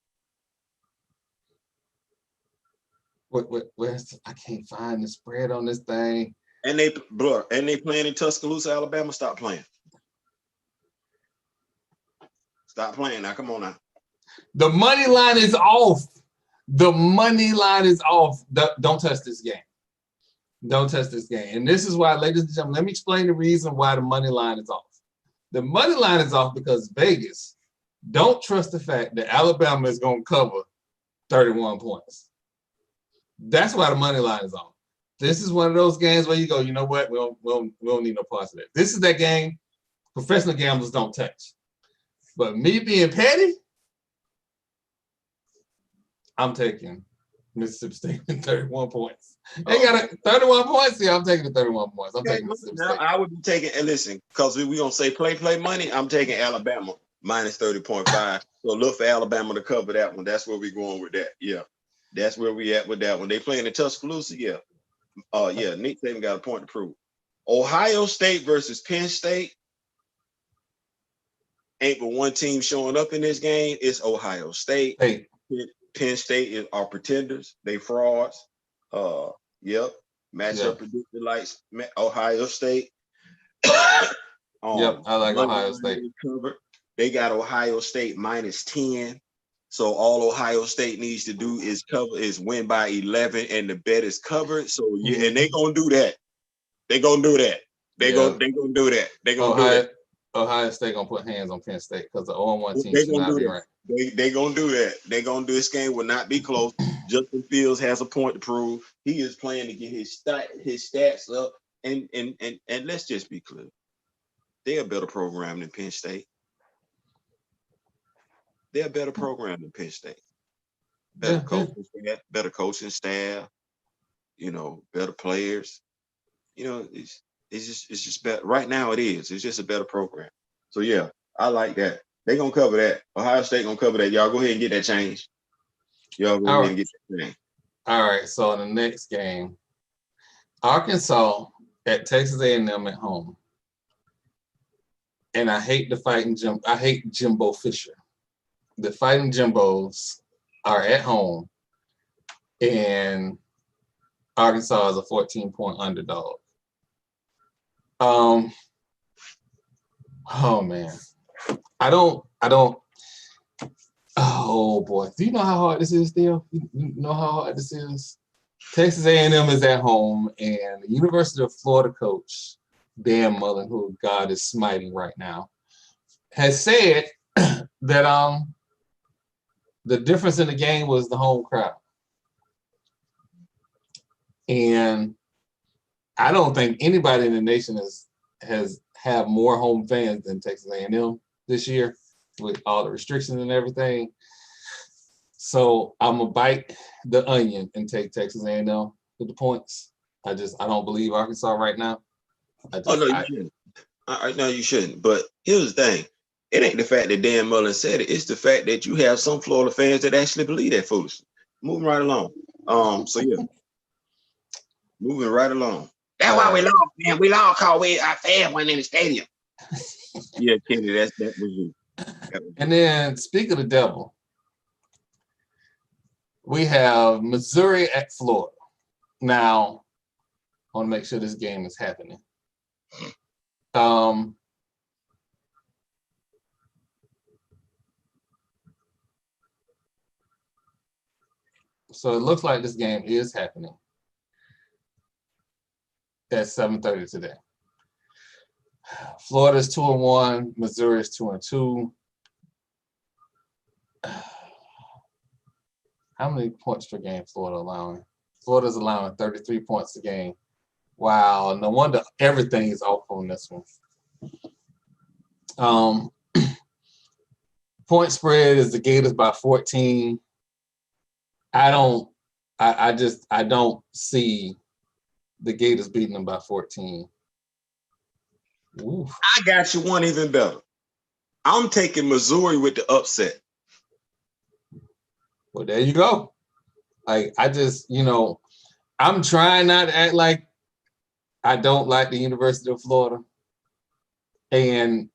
Where's I can't find the spread on this thing. And they playing in Tuscaloosa, Alabama. Stop playing. Stop playing now. Come on now. The money line is off. Don't touch this game. Don't touch this game. And this is why, ladies and gentlemen, let me explain the reason why the money line is off. The money line is off because Vegas don't trust the fact that Alabama is going to cover 31 points. That's why the money line is off. This is one of those games where you go, you know what? We don't need no parts of that. This is that game professional gamblers don't touch. But me being petty, I'm taking Mississippi State in 31 points. They got 31 points. Yeah, I'm taking the 31 points. I'm taking Mississippi State. I would be taking, and listen, because we gonna say play money. I'm taking Alabama minus 30.5. So look for Alabama to cover that one. That's where we going with that. Yeah, that's where we at with that one. They playing in Tuscaloosa. Yeah, Nick Saban got a point to prove. Ohio State versus Penn State. Ain't but one team showing up in this game. It's Ohio State. Hey. Penn State are pretenders. They frauds. Matchup predicted like Ohio State. I like Ohio State. They got Ohio State minus 10. So all Ohio State needs to do is win by 11, and the bet is covered. So and they gonna do that. They gonna do that. They gonna do that. They gonna do that. Ohio State gonna put hands on Penn State because the 0-1 team should not be ranked. They gonna do that. They gonna do this game will not be close. Justin Fields has a point to prove. He is playing to get his stats up. And let's just be clear. They're a better program than Penn State. they're a better program than Penn State. Yeah, Better coaching staff, better players. It's just better. Right now it is. It's just a better program. So yeah, I like that. They gonna cover that. Ohio State gonna cover that. Y'all go ahead and get that change. Y'all go All ahead right. and get that change. All right. So in the next game, Arkansas at Texas A&M at home. And I hate I hate Jimbo Fisher. The Fighting Jimbos are at home, and Arkansas is a 14-point underdog. Oh man. I don't oh boy. Do you know how hard this is, Theo? You know how hard this is? Texas A&M is at home, and the University of Florida coach, Dan Mullen, who God is smiting right now, has said that the difference in the game was the home crowd. And I don't think anybody in the nation has have more home fans than Texas A&M this year with all the restrictions and everything. So I'm gonna bite the onion and take Texas A&M with the points. I don't believe Arkansas right now. You shouldn't. No, you shouldn't. But here's the thing: it ain't the fact that Dan Mullen said it; it's the fact that you have some Florida fans that actually believe that foolishness. Moving right along. So yeah, moving right along. That's why we lost, man. We lost because our fans went in the stadium. Yeah, Kenny, that was you. And then, speak of the devil, we have Missouri at Florida. Now, I want to make sure this game is happening. So it looks like this game is happening at 7:30 today. Florida's 2-1, Missouri is 2-2. How many points per game Florida allowing? Florida's allowing 33 points a game. Wow, no wonder everything is off on this one. Point spread is the Gators by 14. I don't see the Gators beating them by 14. Ooh. I got you one even better. I'm taking Missouri with the upset. Well, there you go. I'm trying not to act like I don't like the University of Florida. And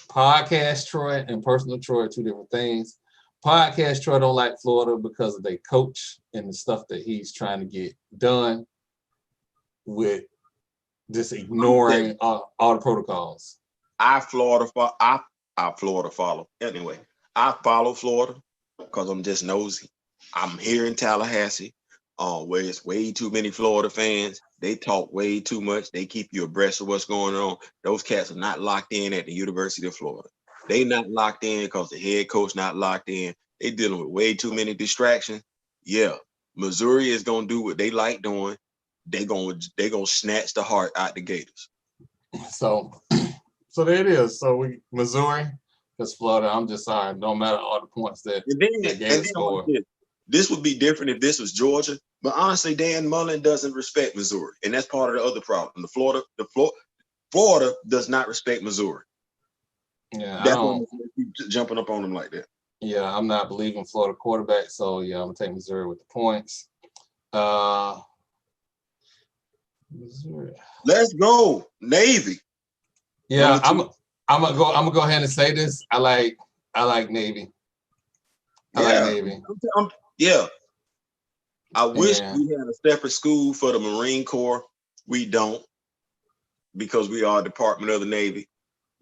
Podcast Troy and Personal Troy are two different things. Podcast Troy don't like Florida because of their coach and the stuff that he's trying to get done with just ignoring all the protocols. I Florida follow. Anyway, I follow Florida because I'm just nosy. I'm here in Tallahassee, where it's way too many Florida fans. They talk way too much. They keep you abreast of what's going on. Those cats are not locked in at the University of Florida. They not locked in because the head coach not locked in. They dealing with way too many distractions. Yeah, Missouri is gonna do what they like doing. They gonna snatch the heart out the Gators. So there it is. So Missouri, because Florida, I'm just sorry, no matter all the points that the Gators score. This would be different if this was Georgia, but honestly, Dan Mullen doesn't respect Missouri, and that's part of the other problem. Florida does not respect Missouri. Yeah, that's why I'm jumping up on them like that. Yeah, I'm not believing Florida quarterback, so yeah, I'm gonna take Missouri with the points. Missouri. Let's go, Navy. Yeah, I'm gonna go ahead and say this. I like Navy. I like Navy. I wish we had a separate school for the Marine Corps. We don't, because we are a Department of the Navy.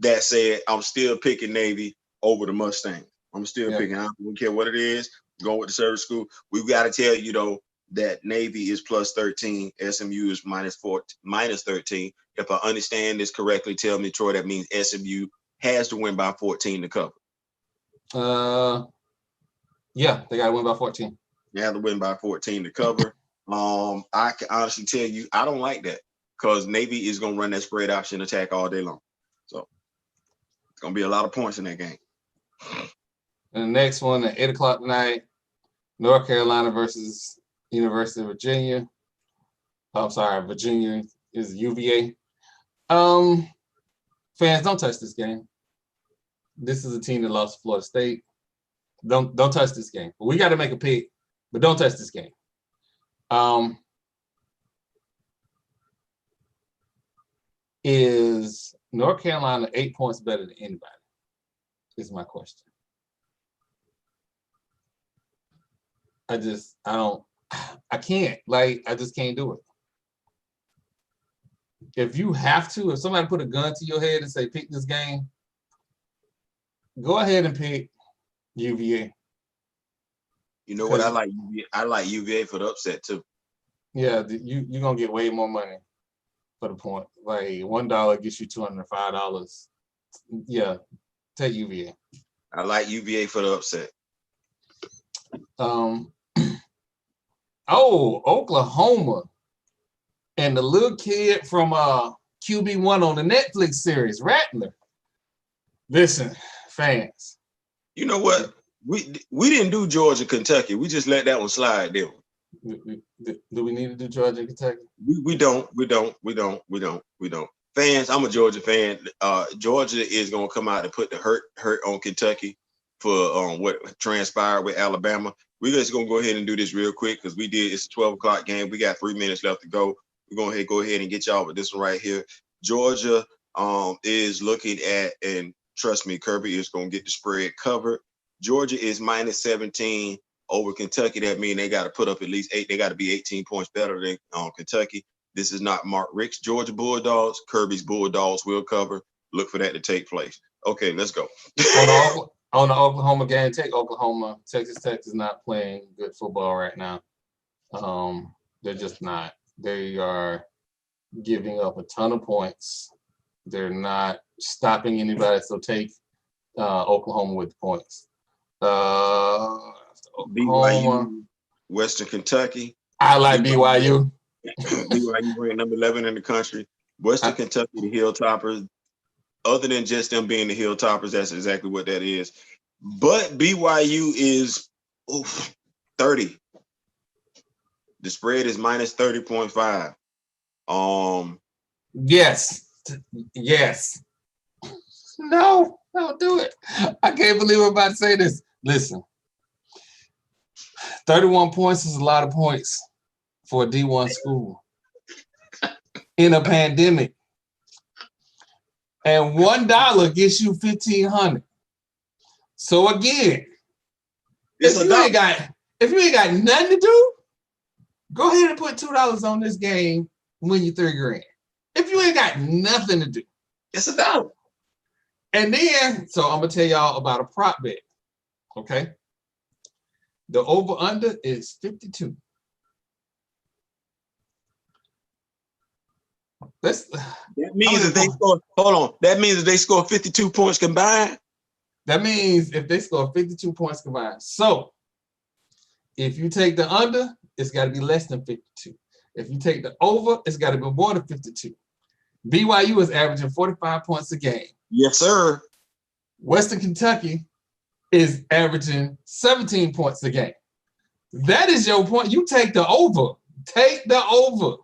That said, I'm still picking Navy over the Mustang. I'm still picking. I don't care what it is. Going with the service school. We've got to tell you though that Navy is plus 13. SMU is minus 13. If I understand this correctly, tell me, Troy, that means SMU has to win by 14 to cover. Yeah, they got to win by 14. They have to win by 14 to cover. I can honestly tell you, I don't like that because Navy is going to run that spread option attack all day long. So it's going to be a lot of points in that game. And the next one at 8 o'clock tonight, North Carolina versus University of Virginia. I'm sorry, Virginia is UVA. Fans, don't touch this game. This is a team that lost to Florida State. Don't touch this game. We got to make a pick, but don't touch this game. Is North Carolina 8 points better than anybody? Is my question. I can't. Like, I just can't do it. If you have to, if somebody put a gun to your head and say, pick this game, go ahead and pick UVA. You know what? I like UVA. I like UVA for the upset too. Yeah, you're going to get way more money for the point. Like, $1 gets you $205. Yeah, take UVA. I like UVA for the upset. Oklahoma and the little kid from QB1 on the Netflix series, Rattler. Listen, fans. You know what? We didn't do Georgia, Kentucky. We just let that one slide, didn't we? Do we need to do Georgia and Kentucky? We don't. Fans, I'm a Georgia fan. Georgia is gonna come out and put the hurt on Kentucky for what transpired with Alabama. We're just gonna go ahead and do this real quick because it's a 12 o'clock game. We got 3 minutes left to go. We're gonna go ahead and get y'all with this one right here. Georgia is looking at, and trust me, Kirby is gonna get the spread covered. Georgia is -17 over Kentucky. That means they got to put up at least 8. They got to be 18 points better than Kentucky. This is not Mark Richt's Georgia Bulldogs. Kirby's Bulldogs will cover. Look for that to take place. Okay, let's go. On the Oklahoma game, take Oklahoma. Texas Tech is not playing good football right now. They're just not. They are giving up a ton of points. They're not stopping anybody, so take Oklahoma with the points. Oklahoma, BYU, Western Kentucky. I like BYU. BYU ranked number 11 in the country. Western Kentucky, the Hilltoppers. Other than just them being the Hilltoppers, that's exactly what that is. But BYU is 30. The spread is -30.5. Yes. No, don't do it. I can't believe I'm about to say this. Listen, 31 points is a lot of points for a D1 school in a pandemic. And $1 gets you $1,500. So again, if you ain't got nothing to do, go ahead and put $2 on this game, win you $3,000. If you ain't got nothing to do, it's $1. And then, so I'm gonna tell y'all about a prop bet. Okay. The over-under is 52. That means if they score, that means if they score 52 points combined. That means if they score 52 points combined. So if you take the under, it's got to be less than 52. If you take the over, it's got to be more than 52. BYU is averaging 45 points a game. Yes, sir. Western Kentucky is averaging 17 points a game. That is your point. You take the over. Take the over.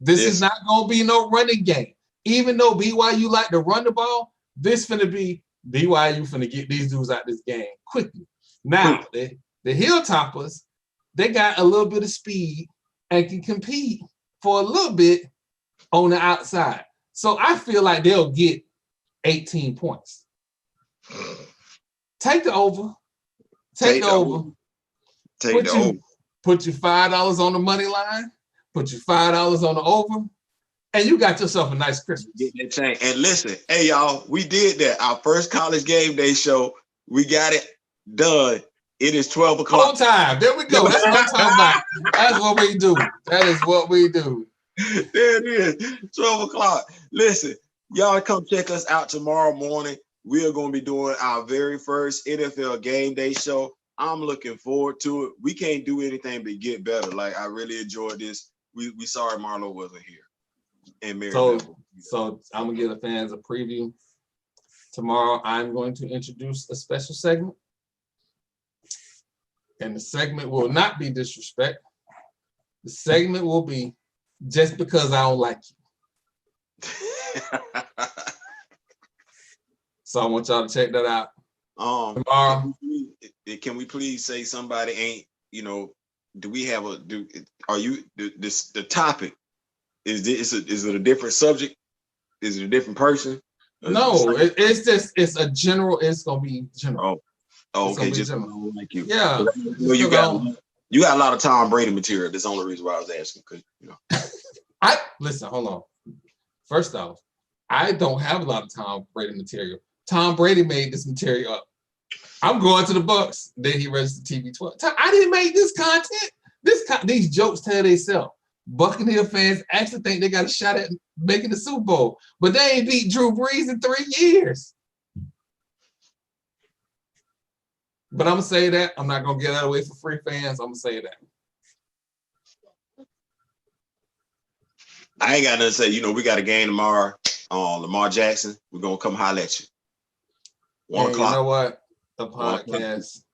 This is not going to be no running game. Even though BYU like to run the ball, this finna be BYU finna get these dudes out this game quickly. Now, the Hilltoppers, they got a little bit of speed and can compete for a little bit on the outside. So I feel like they'll get 18 points. Take the over. Take the over. Put your $5 on the money line. Put your $5 on the over. And you got yourself a nice Christmas. Get that chain. And listen, hey, y'all, we did that. Our first college game day show. We got it done. It is 12 o'clock. On time. There we go. That's what I'm talking about. That's what we do. That is what we do. There it is. 12 o'clock. Listen, y'all come check us out tomorrow morning. We are going to be doing our very first NFL game day show. I'm looking forward to it. We can't do anything but get better. Like, I really enjoyed this. We sorry Marlo wasn't here. And Mary. So I'm going to give the fans a preview. Tomorrow, I'm going to introduce a special segment. And the segment will not be disrespect. The segment will be just because I don't like you. So I want y'all to check that out. Tomorrow. Can we please say somebody ain't, do we have the topic? Is it a different subject? Is it a different person? No, it's a general, it's gonna be general. Oh, okay, just general. like you. Yeah. You got a lot of Tom Brady material. That's the only reason why I was asking, because Listen, hold on. First off, I don't have a lot of Tom Brady material. Tom Brady made this material up. I'm going to the Bucks. Then he registered TB12. I didn't make this content. These jokes tell themselves. Buccaneer fans actually think they got a shot at making the Super Bowl, but they ain't beat Drew Brees in 3 years. But I'm gonna say that. I'm not gonna get that away for free fans. I'm gonna say that. I ain't got nothing to say. We got a game tomorrow on Lamar Jackson. We're gonna come holler at you. 1 o'clock. You know what? A podcast,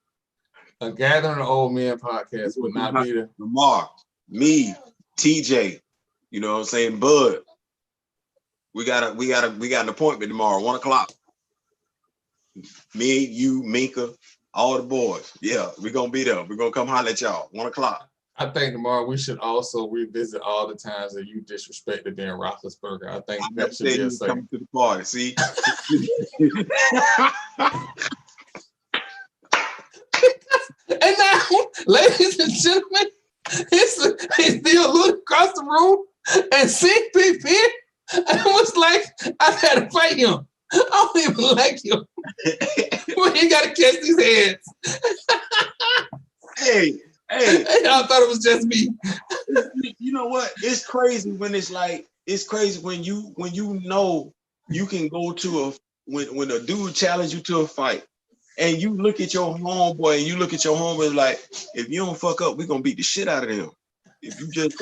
a Gathering of Old Men podcast would not be there. Lamar, me, TJ, you know what I'm saying? Bud. We got an appointment tomorrow, 1 o'clock. Me, you, Minka, all the boys. Yeah, we're gonna be there. We're gonna come holler at y'all. 1 o'clock. I think tomorrow we should also revisit all the times that you disrespected Ben Roethlisberger. I think that should be a segment. Come to the party. See. And now, ladies and gentlemen, it's still looking across the room and see Big Ben and was like, I had to fight him. I don't even like him. Well, he got to catch these heads. Hey. I thought it was just me. You know what? It's crazy when it's crazy when you know you can go to when a dude challenges you to a fight and you look at your homeboy and you look at your homeboy like, if you don't fuck up, we're gonna beat the shit out of them. If you just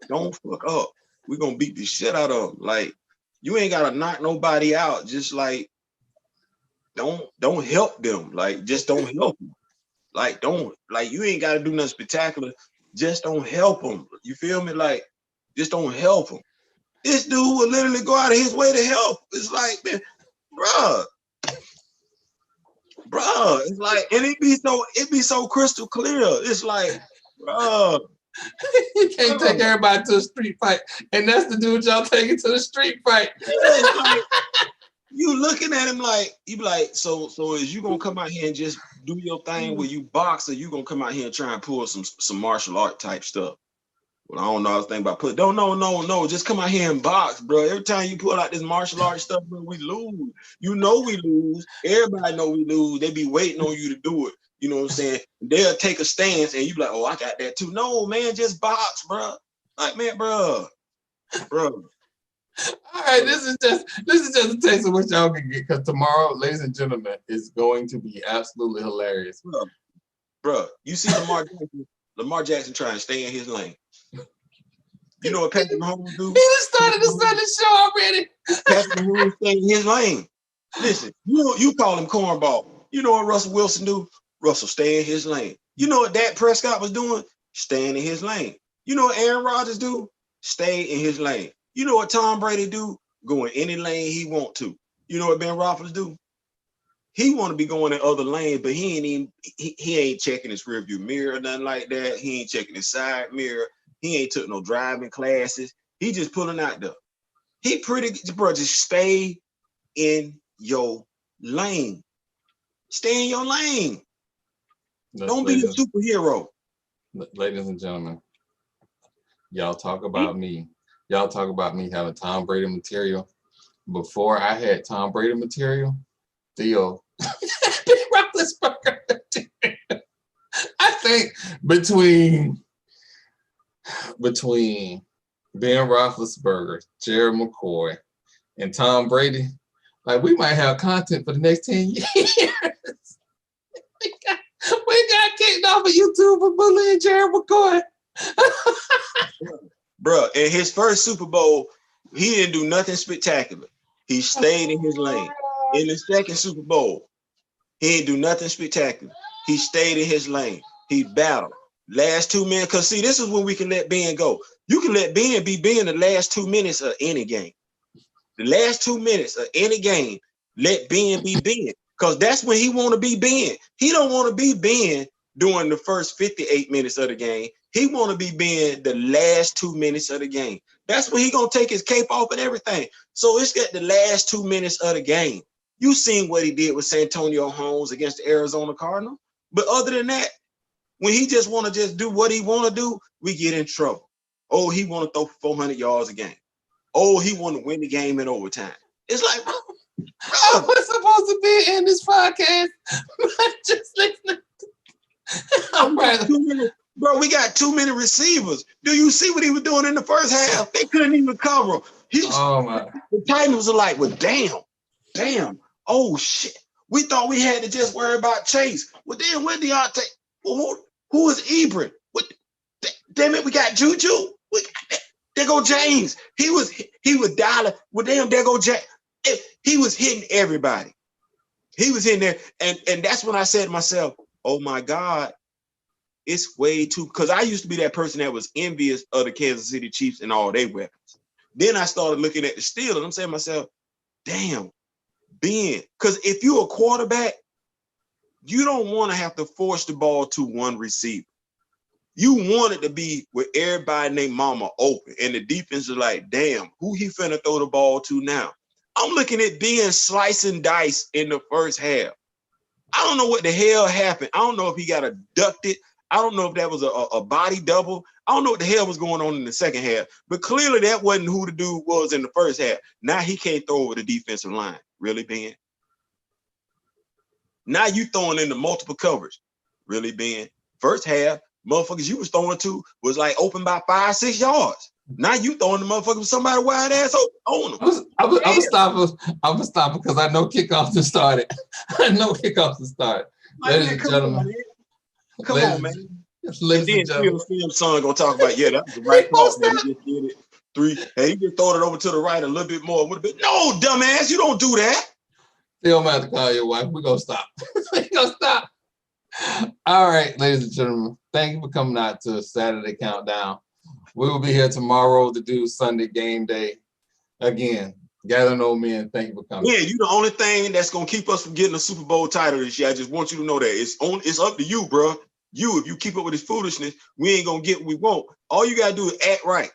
don't fuck up, we're gonna beat the shit out of them. Like, you ain't gotta knock nobody out. Just like don't help them. Like, just don't help them. Like, you ain't got to do nothing spectacular. Just don't help them. You feel me? Like, just don't help them. This dude will literally go out of his way to help. It's like, man, bruh. It's like, and it be so crystal clear. It's like, bruh. You can't take everybody to a street fight, and that's the dude y'all taking to the street fight. Like, you looking at him like, you be like, so is you gonna come out here and just do your thing where you box, or you gonna come out here and try and pull some martial art type stuff? Well, I don't know. I was thinking about no. Just come out here and box, bro. Every time you pull out this martial art stuff, bro, we lose. You know we lose. Everybody know we lose. They be waiting on you to do it. You know what I'm saying? They'll take a stance and you be like, oh, I got that too. No, man, just box, bro. Like, man, bro. All right, this is just a taste of what y'all can get, because tomorrow, ladies and gentlemen, is going to be absolutely hilarious. Bro, you see Lamar Jackson trying to stay in his lane. You know what Patrick Mahomes do? He just started the Sunday show already. Patrick Mahomes stay in his lane. Listen, you call him cornball. You know what Russell Wilson do? Russell stay in his lane. You know what Dak Prescott was doing? Staying in his lane. You know what Aaron Rodgers do? Stay in his lane. You know what Tom Brady do? Go in any lane he want to. You know what Ben Roethlisberger do? He want to be going in other lanes, but he ain't checking his rearview mirror or nothing like that. He ain't checking his side mirror. He ain't took no driving classes. He just pulling out there. He pretty, bro, just stay in your lane. Stay in your lane. Don't be a superhero. Ladies and gentlemen, y'all talk about me. Y'all talk about me having Tom Brady material. Before I had Tom Brady material, Theo, I think between Ben Roethlisberger, Jerry McCoy, and Tom Brady, like, we might have content for the next 10 years. we got kicked off of YouTube for bullying Jerry McCoy. Bro, in his first Super Bowl, he didn't do nothing spectacular. He stayed in his lane. In the second Super Bowl, he didn't do nothing spectacular. He stayed in his lane. He battled. Last 2 minutes, because see, this is when we can let Ben go. You can let Ben be Ben the last 2 minutes of any game. The last 2 minutes of any game, let Ben be Ben. Because that's when he want to be Ben. He don't want to be Ben during the first 58 minutes of the game. He want to be Ben the last 2 minutes of the game. That's when he gonna take his cape off and everything. So it's got the last 2 minutes of the game. You seen what he did with Santonio Holmes against the Arizona Cardinals. But other than that, when he just want to just do what he want to do, we get in trouble. Oh, he want to throw 400 yards a game. Oh, he want to win the game in overtime. It's like, bro, I was supposed to be in this podcast. Just listening. All right. Bro, we got too many receivers. Do you see what he was doing in the first half? They couldn't even cover him. Oh my. The Titans were like, well, damn. Oh shit. We thought we had to just worry about Chase. Well, then where Deontay? Well, who is Ebron? What? Damn it, we got Juju. There go James. He was dialing. Well, damn, there go James. He was hitting everybody. He was in there, and that's when I said to myself, "Oh my God, it's way too." Because I used to be that person that was envious of the Kansas City Chiefs and all their weapons. Then I started looking at the Steelers. I'm saying to myself, "Damn, Ben." Because if you're a quarterback, you don't want to have to force the ball to one receiver. You want it to be with everybody named Mama open, and the defense is like, "Damn, who he finna throw the ball to now?" I'm looking at Ben slicing dice in the first half. I don't know what the hell happened. I don't know if he got abducted. I don't know if that was a body double. I don't know what the hell was going on in the second half. But clearly that wasn't who the dude was in the first half. Now he can't throw over the defensive line. Really, Ben? Now you throwing into multiple coverage. Really, Ben? First half, motherfuckers you was throwing to was like open by 5-6 yards. Now you throwing the motherfucker with somebody wide ass on them. I'm gonna stop because I know kickoffs have started. I know kickoffs have started. Ladies and gentlemen. Come on, man. Ladies and gentlemen. Phil's son gonna talk about, that was the right call. He just did it. 3. Hey, he just throwed it over to the right a little bit more. No, dumbass, you don't do that. Phil, I'm have to call your wife. We're gonna stop. We're gonna stop. All right, ladies and gentlemen. Thank you for coming out to Saturday Countdown. We will be here tomorrow to do Sunday game day. Again, gathering old men, thank you for coming. Yeah, you the only thing that's gonna keep us from getting a Super Bowl title this year. I just want you to know that it's up to you, bro. If you keep up with this foolishness, we ain't gonna get what we want. All you gotta do is act right.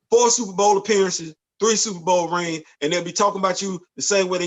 4 Super Bowl appearances, 3 Super Bowl rings, and they'll be talking about you the same way they